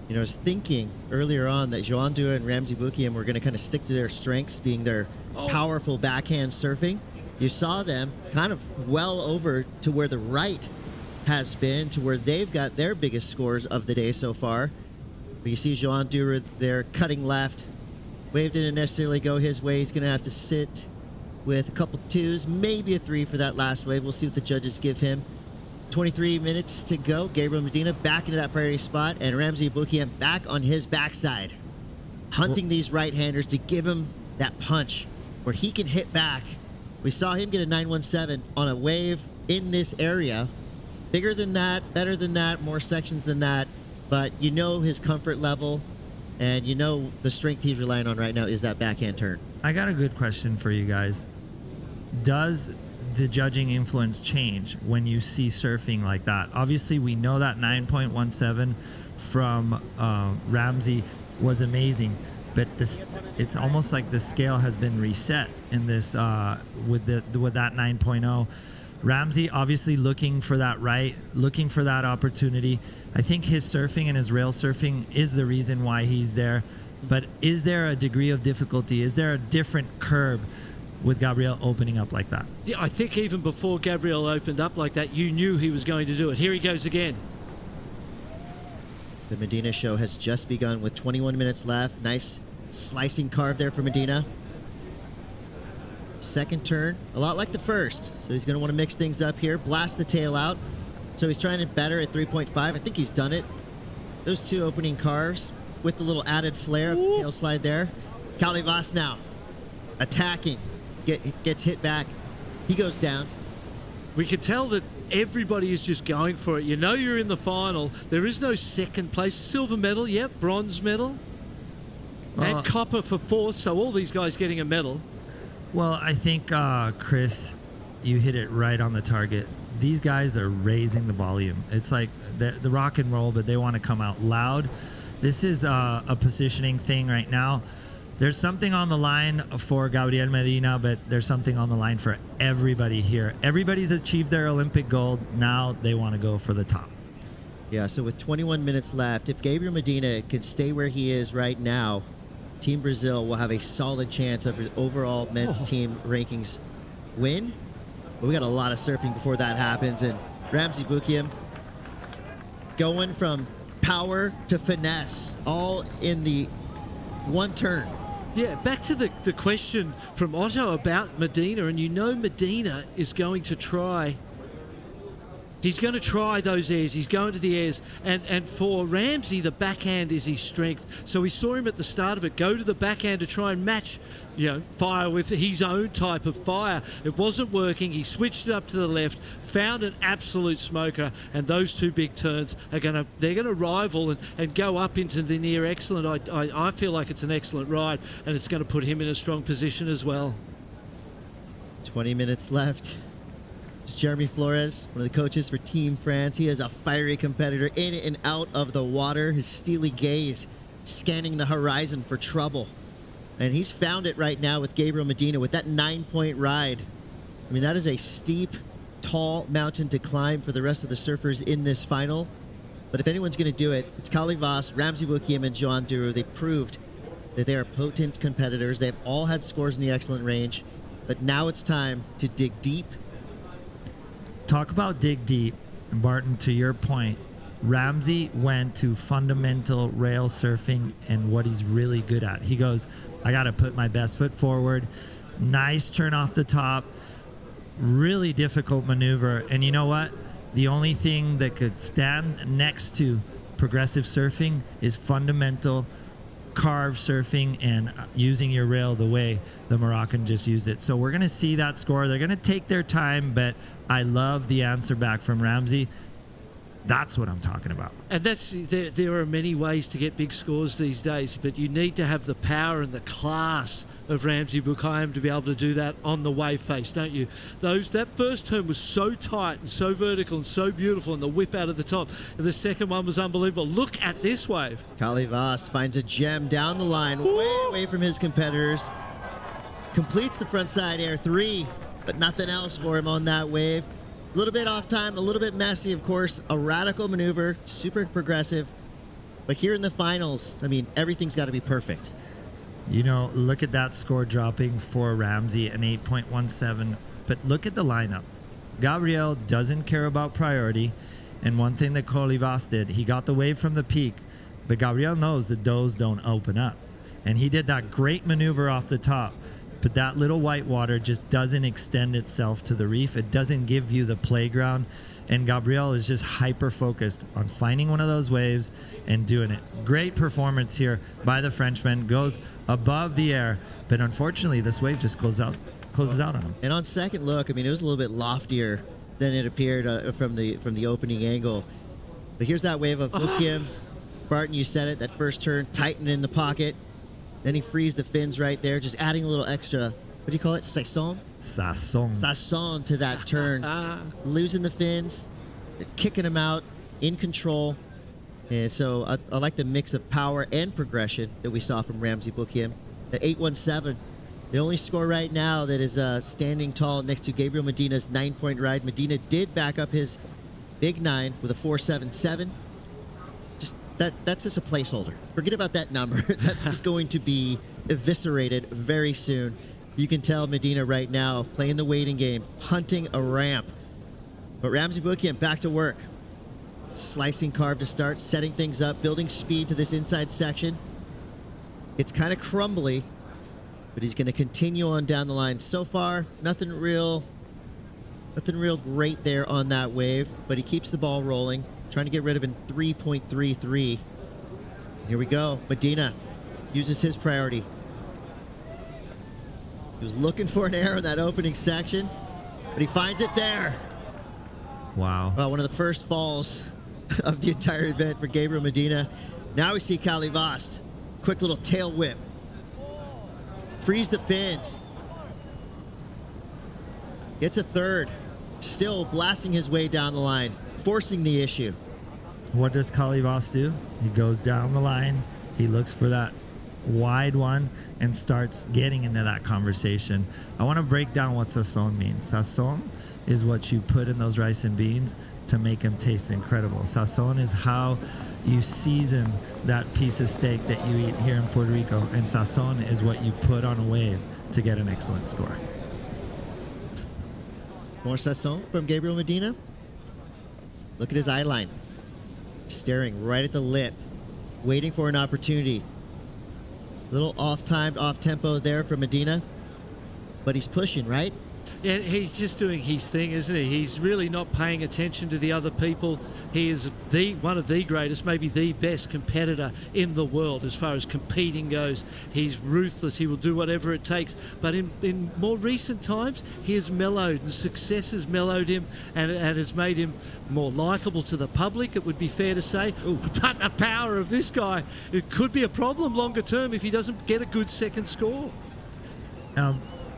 You know, I was thinking earlier on that Joan Dua and Ramsey Bukiam were going to kind of stick to their strengths, being their powerful backhand surfing. You saw them kind of well over to where the right has been, to where they've got their biggest scores of the day so far. But you see Joan Dura there cutting left. Wave didn't necessarily go his way. He's going to have to sit with a couple twos, maybe a three for that last wave. We'll see what the judges give him. 23 minutes to go. Gabriel Medina back into that priority spot, and Ramsey Bukiam back on his backside, hunting these right-handers to give him that punch where he can hit back. We saw him get a 917 on a wave in this area. Bigger than that, better than that, more sections than that, but you know his comfort level, and you know the strength he's relying on right now is that backhand turn. I got a good question for you guys. Does the judging influence change when you see surfing like that? Obviously, we know that 9.17 from Ramsey was amazing, but it's almost like the scale has been reset in this with that 9.0. Ramsey obviously looking for that right, looking for that opportunity. I think his surfing and his rail surfing is the reason why he's there. But is there a degree of difficulty? Is there a different curb with Gabriel opening up like that? Yeah, I think even before Gabriel opened up like that, you knew he was going to do it. Here he goes again. The Medina show has just begun with 21 minutes left. Nice slicing carve there for Medina. Second turn, a lot like the first. So he's going to want to mix things up here, blast the tail out. So he's trying it better at 3.5. I think he's done it. Those two opening carves with the little added flair of the tail slide there. Calivas now attacking, gets hit back. He goes down. We could tell that everybody is just going for it. You know you're in the final. There is no second place. Silver medal, yep, bronze medal. And copper for fourth, so all these guys getting a medal. Well, I think, Chris, you hit it right on the target. These guys are raising the volume. It's like the rock and roll, but they want to come out loud. This is a positioning thing right now. There's something on the line for Gabriel Medina, but there's something on the line for everybody here. Everybody's achieved their Olympic gold. Now they want to go for the top. Yeah, so with 21 minutes left, if Gabriel Medina can stay where he is right now, Team Brazil will have a solid chance of the overall men's team rankings win. But we got a lot of surfing before that happens, and Ramsey Bukiam going from power to finesse, all in the one turn. Yeah, back to the question from Otto about Medina, and you know Medina is going to try. He's going to try those airs. He's going to the airs. And for Ramsey, the backhand is his strength. So we saw him at the start of it go to the backhand to try and match, fire with his own type of fire. It wasn't working. He switched it up to the left, found an absolute smoker, and those two big turns they're going to rival and go up into the near excellent. I feel like it's an excellent ride, and it's going to put him in a strong position as well. 20 minutes left. Jeremy Flores, one of the coaches for Team France. He is a fiery competitor in and out of the water. His steely gaze scanning the horizon for trouble. And he's found it right now with Gabriel Medina with that 9-point ride. I mean, that is a steep, tall mountain to climb for the rest of the surfers in this final. But if anyone's going to do it, it's Calivas, Ramsey Bukiam, and Joan Duru. They proved that they are potent competitors. They've all had scores in the excellent range. But now it's time to dig deep. Talk about dig deep, Barton, to your point. Ramsey went to fundamental rail surfing and what he's really good at. He goes, I got to put my best foot forward. Nice turn off the top. Really difficult maneuver. And you know what? The only thing that could stand next to progressive surfing is fundamental carve surfing and using your rail the way the Moroccan just used it. So we're going to see that score. They're going to take their time, but I love the answer back from Ramsey. That's what I'm talking about. And there are many ways to get big scores these days, but you need to have the power and the class of Ramsey Bukhayam to be able to do that on the wave face, don't you? That first turn was so tight and so vertical and so beautiful, and the whip out of the top. And the second one was unbelievable. Look at this wave. Kali Vast finds a gem down the line, way away from his competitors. Completes the frontside air 3, but nothing else for him on that wave. A little bit off time, a little bit messy, of course. A radical maneuver, super progressive. But here in the finals, I mean, everything's got to be perfect. You know, look at that score dropping for Ramsey, an 8.17. But look at the lineup. Gabriel doesn't care about priority. And one thing that Colivas did, he got the wave from the peak. But Gabriel knows that those don't open up. And he did that great maneuver off the top. But that little white water just doesn't extend itself to the reef. It doesn't give you the playground. And Gabriel is just hyper-focused on finding one of those waves and doing it. Great performance here by the Frenchman. Goes above the air. But unfortunately, this wave just closes out on him. And on second look, I mean, it was a little bit loftier than it appeared from the opening angle. But here's that wave of Bukhayam. Barton, you said it, that first turn, tighten in the pocket. Then he frees the fins right there, just adding a little extra, what do you call it, saison? Saison to that turn. Losing the fins, kicking him out, in control. And so I like the mix of power and progression that we saw from Ramsey Bukhayam. At 8.17, the only score right now that is standing tall next to Gabriel Medina's 9-point ride. Medina did back up his big 9 with a 4.77. That's just a placeholder. Forget about that number. That's going to be eviscerated very soon. You can tell Medina right now playing the waiting game, hunting a ramp. But Ramsey Bukhayam back to work. Slicing carve to start, setting things up, building speed to this inside section. It's kind of crumbly, but he's going to continue on down the line. So far, nothing real great there on that wave, but he keeps the ball rolling. Trying to get rid of a 3.33. Here we go. Medina uses his priority. He was looking for an error in that opening section, but he finds it there. Wow. Well, one of the first falls of the entire event for Gabriel Medina. Now we see Kali Vast. Quick little tail whip. Frees the fins. Gets a third. Still blasting his way down the line. Forcing the issue. What does Kalivas do? He goes down the line. He looks for that wide one and starts getting into that conversation. I want to break down what sazon means. Sazon is what you put in those rice and beans to make them taste incredible. Sazon is how you season that piece of steak that you eat here in Puerto Rico. And sazon is what you put on a wave to get an excellent score. More sazon from Gabriel Medina. Look at his eye line. Staring right at the lip. Waiting for an opportunity. Little off-timed, off-tempo there from Medina. But he's pushing, right? Yeah, he's just doing his thing, isn't he? He's really not paying attention to the other people. He is one of the greatest, maybe the best competitor in the world as far as competing goes. He's ruthless. He will do whatever it takes. But in more recent times, he has mellowed, and success has mellowed him and has made him more likable to the public, it would be fair to say. Ooh. But the power of this guy, it could be a problem longer term if he doesn't get a good second score.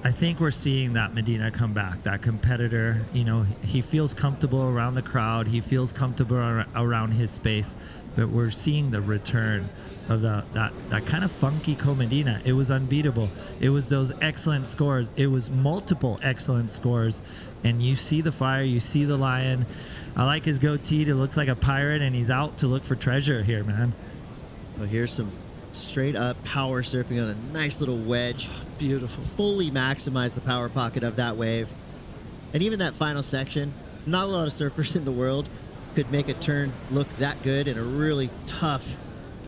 I think we're seeing that Medina come back, that competitor. You know, he feels comfortable around the crowd. He feels comfortable around his space. But we're seeing the return of that kind of funky Co-Medina. It was unbeatable. It was those excellent scores. It was multiple excellent scores. And you see the fire. You see the lion. I like his goatee. It looks like a pirate, and he's out to look for treasure here, man. Well, here's some straight up power surfing on a nice little wedge. Beautiful. Fully maximize the power pocket of that wave. And even that final section, not a lot of surfers in the world could make a turn look that good in a really tough,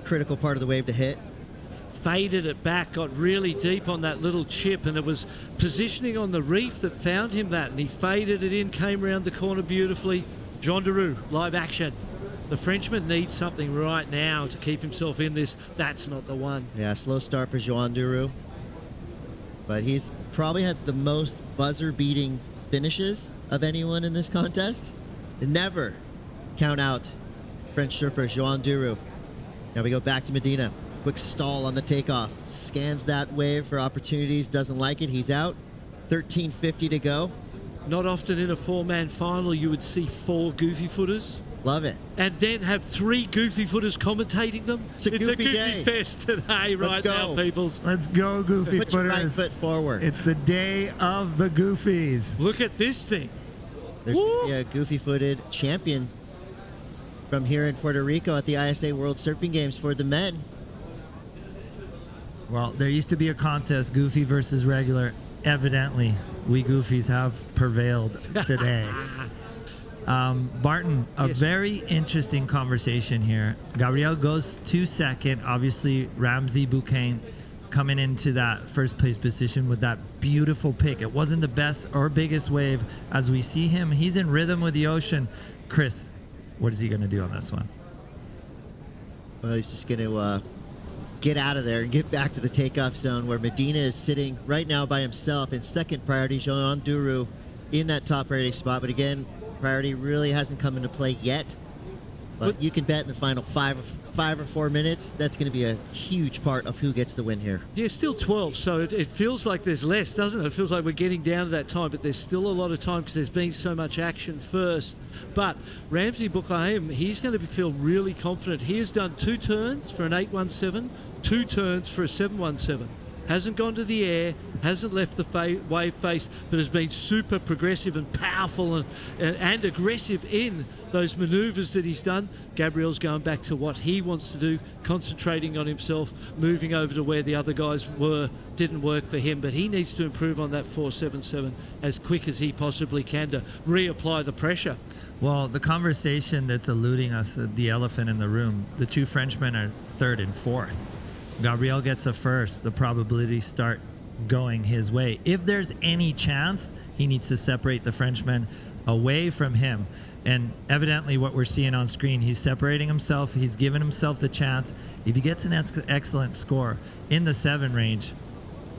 critical part of the wave to hit. Faded it back, got really deep on that little chip, and it was positioning on the reef that found him that, and he faded it in, came around the corner beautifully. Jean Deroux, live action. The Frenchman needs something right now to keep himself in this. That's not the one. Yeah, slow start for Jean Deroux. But he's probably had the most buzzer-beating finishes of anyone in this contest. Never count out French surfer Joan Duru. Now we go back to Medina. Quick stall on the takeoff. Scans that wave for opportunities. Doesn't like it. He's out. 13:50 to go. Not often in a four-man final you would see 4 goofy footers. Love it. And then have 3 goofy footers commentating them. It's a goofy day. fest today right now, peoples. Let's go, goofy Put your right footers. foot forward. It's the day of the goofies. Look at this thing. There's a goofy-footed champion from here in Puerto Rico at the ISA World Surfing Games for the men. Well, there used to be a contest, goofy versus regular. Evidently, we goofies have prevailed today. Barton, a very interesting conversation here. Gabriel goes to second. Obviously, Ramsey Bouquin coming into that first place position with that beautiful pick. It wasn't the best or biggest wave as we see him. He's in rhythm with the ocean. Chris, what is he going to do on this one? Well, he's just going to get out of there and get back to the takeoff zone where Medina is sitting right now by himself in second priority. Joan Duru in that top priority spot. But again, priority really hasn't come into play yet. But you can bet in the final 5 or 4 minutes, that's going to be a huge part of who gets the win here. Yeah, still 12, so it feels like there's less, doesn't it? It feels like we're getting down to that time, but there's still a lot of time because there's been so much action first. But Ramsey Bouquin, he's going to feel really confident. He has done 2 turns for an 817, 2 turns for a 717. Hasn't gone to the air, hasn't left the wave face, but has been super progressive and powerful and aggressive in those maneuvers that he's done. Gabriel's going back to what he wants to do, concentrating on himself, moving over to where the other guys were. Didn't work for him, but he needs to improve on that 477 as quick as he possibly can to reapply the pressure. Well, the conversation that's eluding us, the elephant in the room, the 2 Frenchmen are 3rd and 4th. Gabriel gets a first. The probabilities start going his way. If there's any chance, he needs to separate the Frenchman away from him. And evidently what we're seeing on screen, he's separating himself. He's giving himself the chance. If he gets an excellent score in the 7 range,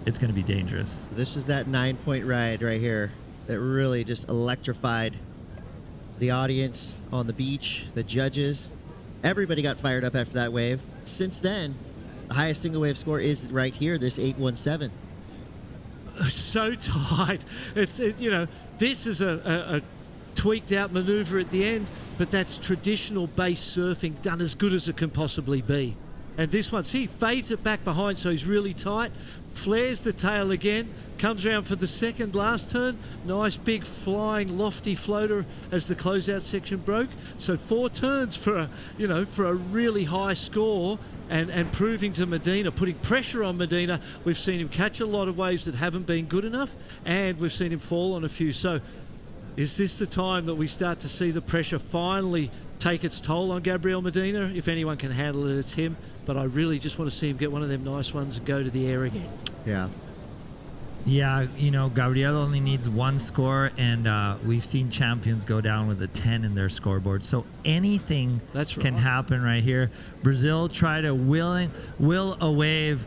it's going to be dangerous. This is that 9-point ride right here that really just electrified the audience on the beach, the judges. Everybody got fired up after that wave. Since then, the highest single wave score is right here, this 817. So tight. This is a tweaked out maneuver at the end, but that's traditional base surfing done as good as it can possibly be. And this one, see, fades it back behind, so he's really tight, flares the tail again, comes around for the second last turn. Nice big flying lofty floater as the closeout section broke. So 4 turns for a really high score and proving to Medina, putting pressure on Medina. We've seen him catch a lot of waves that haven't been good enough, and we've seen him fall on a few. So is this the time that we start to see the pressure finally take its toll on Gabriel Medina? If anyone can handle it, it's him. But I really just want to see him get one of them nice ones and go to the air again. Yeah. Yeah, Gabriel only needs 1 score, and we've seen champions go down with a 10 in their scoreboard. So anything can happen right here. Brazil try to will a wave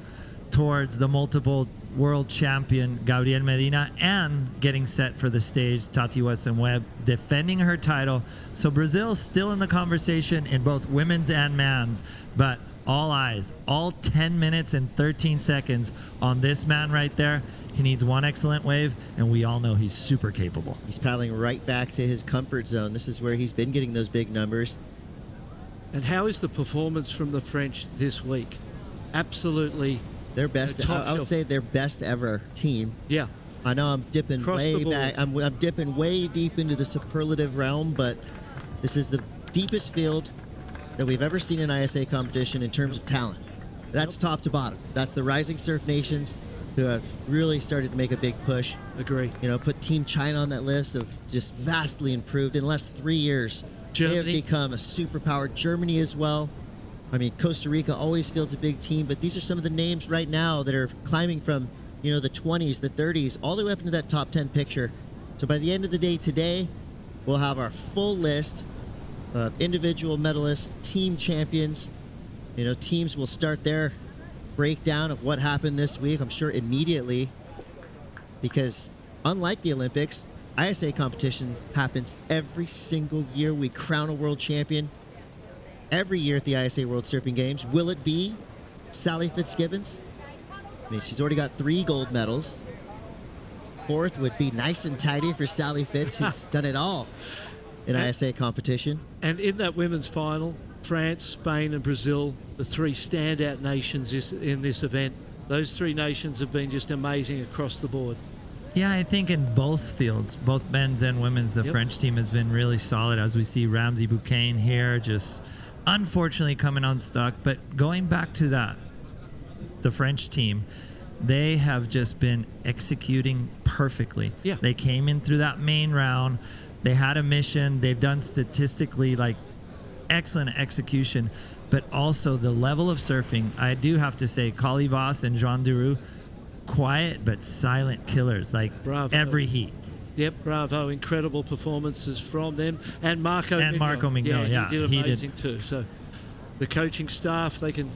towards the multiple world champion Gabriel Medina and getting set for the stage, Tati Weston-Webb defending her title. So Brazil's still in the conversation in both women's and men's, but all eyes, all 10 minutes and 13 seconds on this man right there. He needs 1 excellent wave, and we all know he's super capable. He's paddling right back to his comfort zone. This is where he's been getting those big numbers. And how is the performance from the French this week? Absolutely. Their best, I would say their best ever team. Yeah. I know I'm dipping way back. I'm dipping way deep into the superlative realm, but this is the deepest field that we've ever seen in ISA competition in terms of talent. That's top to bottom. That's the rising surf nations who have really started to make a big push. Agree. Put Team China on that list of just vastly improved in the last 3 years. Germany. They have become a superpower. Germany as well. I mean, Costa Rica always fields a big team, but these are some of the names right now that are climbing from, the 20s, the 30s, all the way up into that top 10 picture. So by the end of the day today, we'll have our full list of individual medalists, team champions. Teams will start their breakdown of what happened this week, I'm sure immediately, because unlike the Olympics, ISA competition happens every single year. We crown a world champion every year at the ISA World Surfing Games. Will it be Sally Fitzgibbons? I mean, she's already got 3 gold medals. 4th would be nice and tidy for Sally Fitz, who's done it all in ISA competition. And in that women's final, France, Spain and Brazil, the 3 standout nations in this event. Those 3 nations have been just amazing across the board. Yeah, I think in both fields, both men's and women's, the French team has been really solid, as we see Ramsey Boucain here just unfortunately coming unstuck. But going back to that, the French team, they have just been executing perfectly. Yeah. They came in through that main round. They had a mission. They've done statistically excellent execution, but also the level of surfing. I do have to say, Kali Voss and Jean Duroux, quiet but silent killers, Bravo. Every heat. Yep, bravo. Incredible performances from them. And Marco Miguel. Yeah, he did amazing too. So the coaching staff, they can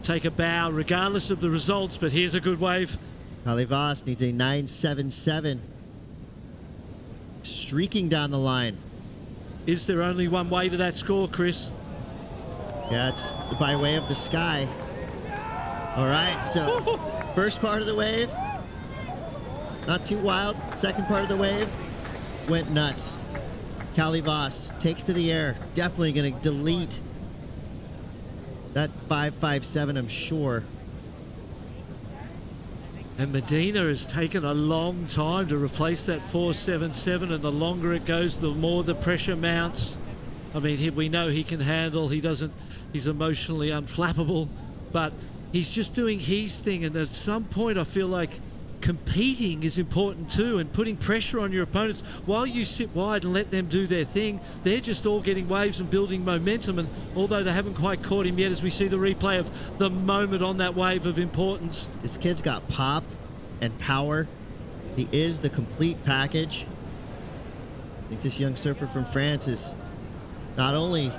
take a bow regardless of the results, but here's a good wave. Kali Voss needs a 9.77. Streaking down the line. Is there only one way to that score, Chris? Yeah, it's by way of the sky. All right, so first part of the wave, not too wild. Second part of the wave went nuts. Kali Voss takes to the air. Definitely going to delete that 5.57, I'm sure. And Medina has taken a long time to replace that 4.77, and the longer it goes, the more the pressure mounts. I mean, we know he can handle. He's emotionally unflappable, but he's just doing his thing. And at some point, I feel like competing is important too, and putting pressure on your opponents. While you sit wide and let them do their thing, they're just all getting waves and building momentum. And although they haven't quite caught him yet, as we see the replay of the moment on that wave of importance. This kid's got pop and power. He is the complete package. I think this young surfer from France is not only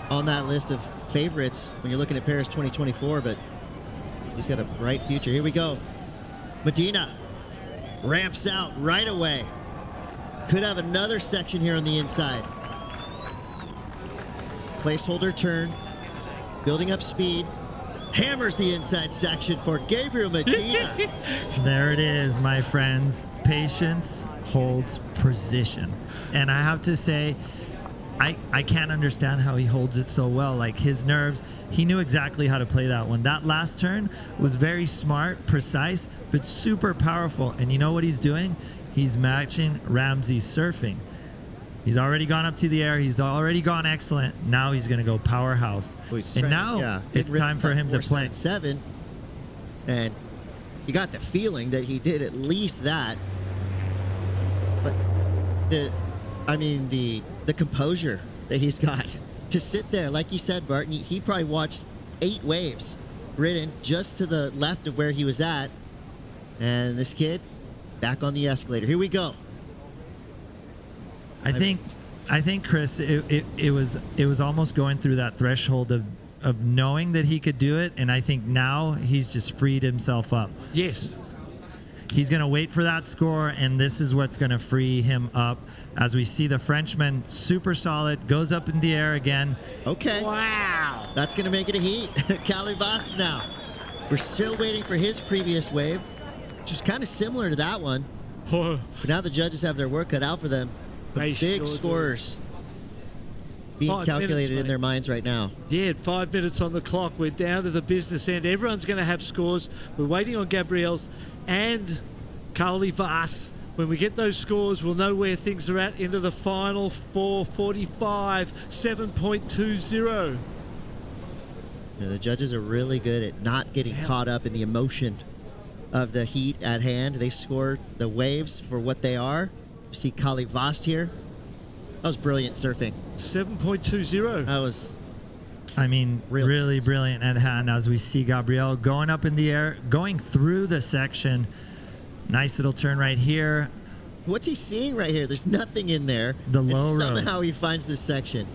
on that list of favorites when you're looking at Paris 2024, but he's got a bright future. Here we go. Medina ramps out right away. Could have another section here on the inside. Placeholder turn, building up speed. Hammers the inside section for Gabriel Medina. There it is, my friends. Patience holds precision. And I have to say, I can't understand how he holds it so well. Like, his nerves, he knew exactly how to play that one. That last turn was very smart, precise, but super powerful. And you know what he's doing? He's matching Ramsey's surfing. He's already gone up to the air. He's already gone excellent. Now he's going to go powerhouse. And now it's time for him to play. 7. And you got the feeling that he did at least that. But the composure that he's got to sit there, like you said, Barton, he probably watched 8 waves ridden just to the left of where he was at. And this kid back on the escalator. Here we go. I think Chris, it was almost going through that threshold of knowing that he could do it, and I think now he's just freed himself up. Yes. He's going to wait for that score, and this is what's going to free him up. As we see the Frenchman, super solid, goes up in the air again. Okay. Wow. That's going to make it a heat. Kali Voss now. We're still waiting for his previous wave, which is kind of similar to that one. But now the judges have their work cut out for them. The big scores being calculated in their minds right now. Yeah, 5 minutes on the clock. We're down to the business end. Everyone's going to have scores. We're waiting on Gabriel's and Kali Voss. When we get those scores, we'll know where things are at into the final 4:45, 7.20. The judges are really good at not getting caught up in the emotion of the heat at hand. They score the waves for what they are. You see Kali Voss here. That was brilliant surfing. 7.20. That was, really brilliant at hand, as we see Gabriel going up in the air, going through the section. Nice little turn right here. What's he seeing right here? There's nothing in there. The low road. Somehow he finds this section.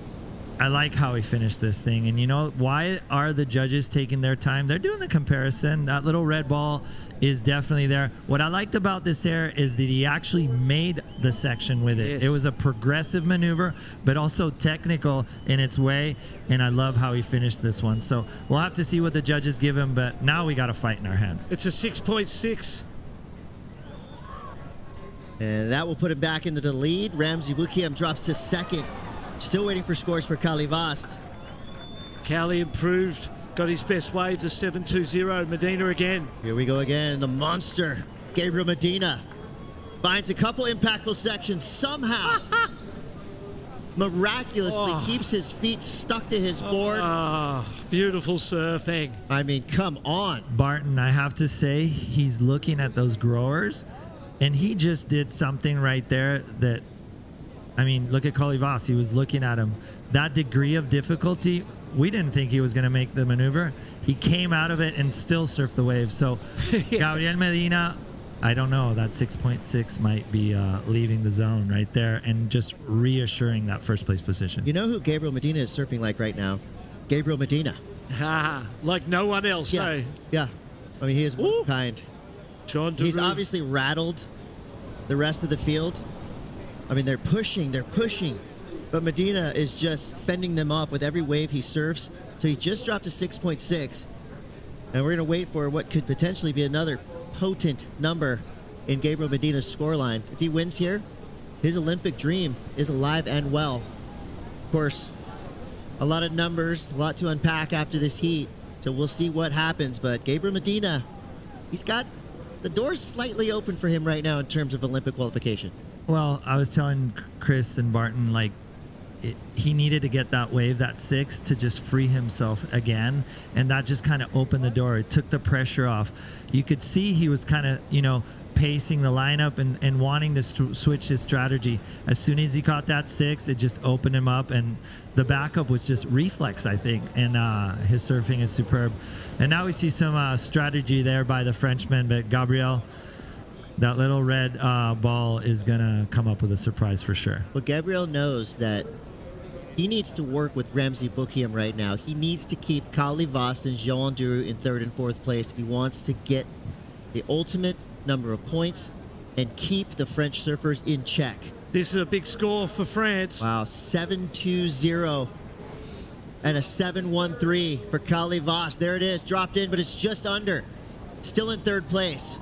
I like how he finished this thing. And you know, why are the judges taking their time? They're doing the comparison. That little red ball is definitely there. What I liked about this air is that he actually made the section with it. Yeah. It was a progressive maneuver, but also technical in its way. And I love how he finished this one. So we'll have to see what the judges give him, but now we got a fight in our hands. It's a 6.6. And that will put him back into the lead. Ramzi Bukiem drops to second. Still waiting for scores for Kali Vast. Cali improved, got his best wave to 7.20. Medina again. Here we go again. The monster, Gabriel Medina, finds a couple impactful sections. Somehow, miraculously keeps his feet stuck to his board. Beautiful surfing. I mean, come on. Barton, I have to say, he's looking at those growers, and he just did something right there that, I mean, look at Kalivas. He was looking at him. That degree of difficulty, we didn't think he was going to make the maneuver. He came out of it and still surfed the wave. So, Gabriel Medina, I don't know. That 6.6 might be leaving the zone right there and just reassuring that first place position. You know who Gabriel Medina is surfing like right now? Gabriel Medina. Like no one else, Yeah. eh? Yeah. I mean, he is one of a kind. John He's Daru. obviously rattled the rest of the field. I mean, they're pushing. But Medina is just fending them off with every wave he surfs. So he just dropped to 6.6. And we're going to wait for what could potentially be another potent number in Gabriel Medina's scoreline. If he wins here, his Olympic dream is alive and well. Of course, a lot of numbers, a lot to unpack after this heat. So we'll see what happens. But Gabriel Medina, he's got the doors slightly open for him right now in terms of Olympic qualification. Well, I was telling Chris and Barton, like, he needed to get that wave, that 6, to just free himself again. And that just kind of opened the door. It took the pressure off. You could see he was kind of, you know, pacing the lineup and wanting to switch his strategy. As soon as he caught that 6, it just opened him up. And the backup was just reflex, I think. And his surfing is superb. And now we see some strategy there by the Frenchman. But Gabriel, that little red ball is going to come up with a surprise for sure. Well, Gabriel knows that he needs to work with Ramzi Bukiem right now. He needs to keep Kali Vast and Johan Duru in 3rd and 4th place if he wants to get the ultimate number of points and keep the French surfers in check. This is a big score for France. Wow, 7.20 and a 7.13 for Kali Vast. There it is, dropped in, but it's just under. Still in 3rd place.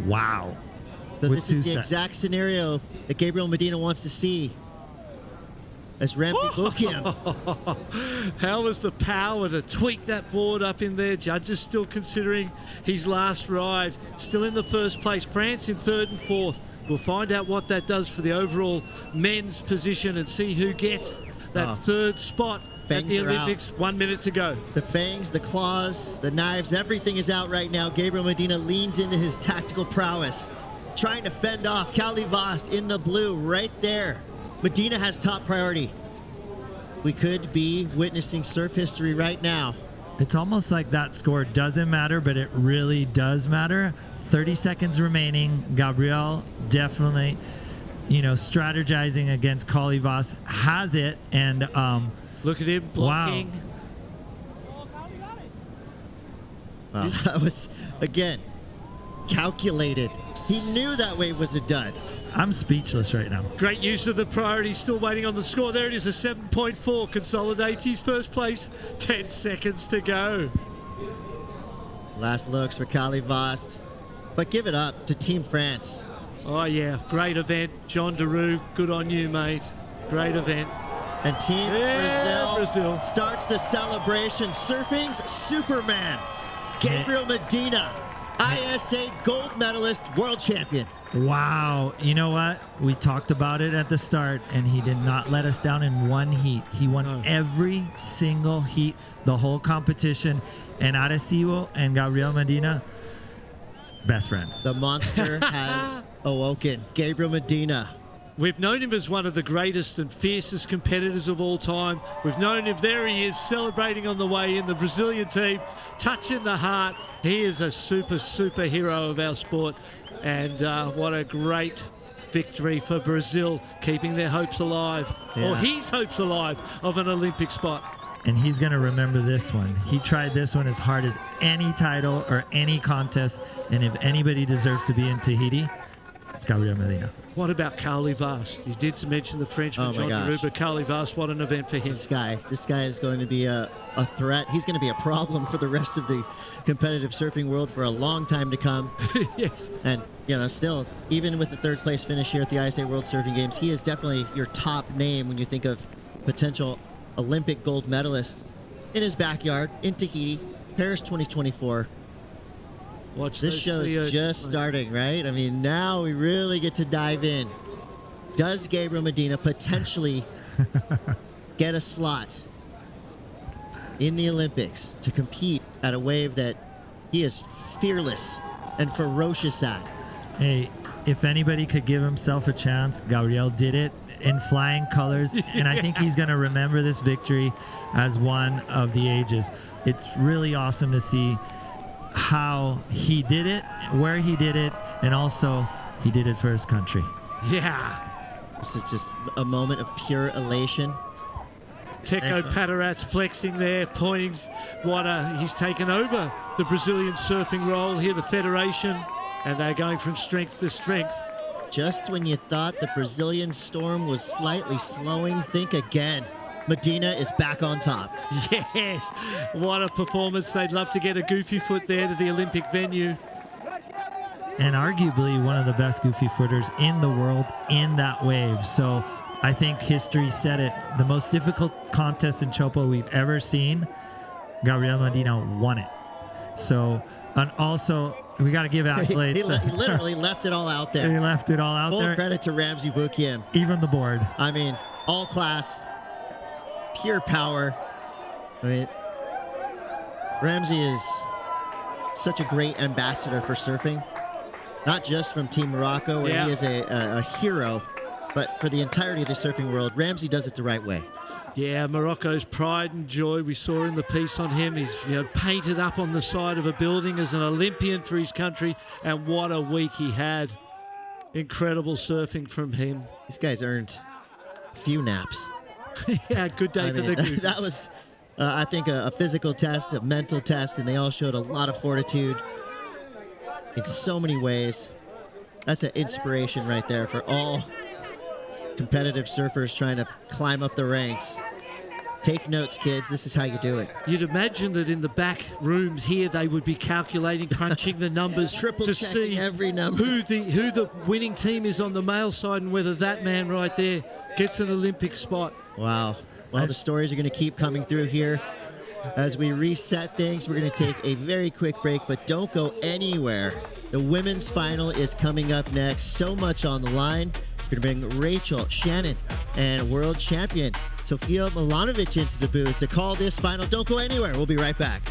Wow. So With this is the 2 exact scenario that Gabriel Medina wants to see as Ramzi Bukiem. How was the power to tweak that board up in there? Judges still considering his last ride. Still in the 1st place. France in 3rd and 4th. We'll find out what that does for the overall men's position and see who gets that 3rd spot at the Olympics. 1 minute to go. The fangs, the claws, the knives, everything is out right now. Gabriel Medina leans into his tactical prowess, trying to fend off Kali Vast in the blue right there. Medina has top priority. We could be witnessing surf history right now. It's almost like that score doesn't matter, but it really does matter. 30 seconds remaining. Gabriel definitely, you know, strategizing against Kali Vast, has it, and look at him blocking. Wow, that was, again, calculated. He knew that wave was a dud. I'm speechless right now. Great use of the priority, still waiting on the score. There it is, a 7.4, consolidates his 1st place. 10 seconds to go. Last looks for Kali Vast. But give it up to Team France. Oh yeah, great event. John Daru, good on you, mate. Great event. And Team Brazil starts the celebration. Surfing's Superman, Gabriel Medina, ISA gold medalist, world champion. Wow. You know what? We talked about it at the start, and he did not let us down in one heat. He won every single heat, the whole competition. And Arecibo and Gabriel Medina, best friends. The monster has awoken. Gabriel Medina. We've known him as one of the greatest and fiercest competitors of all time. We've known him, there he is, celebrating on the way in, the Brazilian team, touching the heart. He is a superhero of our sport. And what a great victory for Brazil, keeping their hopes alive, or his hopes alive, of an Olympic spot. And he's going to remember this one. He tried this one as hard as any title or any contest. And if anybody deserves to be in Tahiti, it's Gabriel Medina. What about Carly Vast? You did mention the Frenchman, Jean Leroux, but Carly Vast, what an event for him. This guy is going to be a threat. He's going to be a problem for the rest of the competitive surfing world for a long time to come. Yes. And, still, even with the third place finish here at the ISA World Surfing Games, he is definitely your top name when you think of potential Olympic gold medalist in his backyard in Tahiti, Paris 2024. This show is just starting, right? I mean, now we really get to dive in. Does Gabriel Medina potentially get a slot in the Olympics to compete at a wave that he is fearless and ferocious at? Hey, if anybody could give himself a chance, Gabriel did it in flying colors, and I think he's going to remember this victory as one of the ages. It's really awesome to see how he did it, where he did it, and also he did it for his country. Yeah. This is just a moment of pure elation. Teko Padarat's flexing there, pointing he's taken over the Brazilian surfing role here, the federation, and they're going from strength to strength. Just when you thought the Brazilian storm was slightly slowing, think again. Medina is back on top. Yes, what a performance. They'd love to get a goofy foot there to the Olympic venue. And arguably one of the best goofy footers in the world in that wave. So I think history said it. The most difficult contest in Chopo we've ever seen, Gabriel Medina won it. So, and also, we got to give accolades. He literally left it all out there. He left it all out there. Full credit to Ramsey Bukiem. Even the board. I mean, all class, pure power. I mean, Ramsey is such a great ambassador for surfing. Not just from Team Morocco, where he is a hero, but for the entirety of the surfing world. Ramsey does it the right way. Yeah, Morocco's pride and joy we saw in the piece on him. He's painted up on the side of a building as an Olympian for his country, and what a week he had. Incredible surfing from him. This guy's earned a few naps. Yeah, good day for the Goofs. That was, I think, a physical test, a mental test, and they all showed a lot of fortitude in so many ways. That's an inspiration right there for all competitive surfers trying to climb up the ranks. Take notes, kids. This is how you do it. You'd imagine that in the back rooms here, they would be calculating, crunching the numbers to see every number. who the winning team is on the male side and whether that man right there gets an Olympic spot. Wow. Well, the stories are going to keep coming through here. As we reset things, we're going to take a very quick break, but don't go anywhere. The women's final is coming up next. So much on the line. We're going to bring Rachel Shannon and world champion Sofia Milanovic into the booth to call this final. Don't go anywhere. We'll be right back.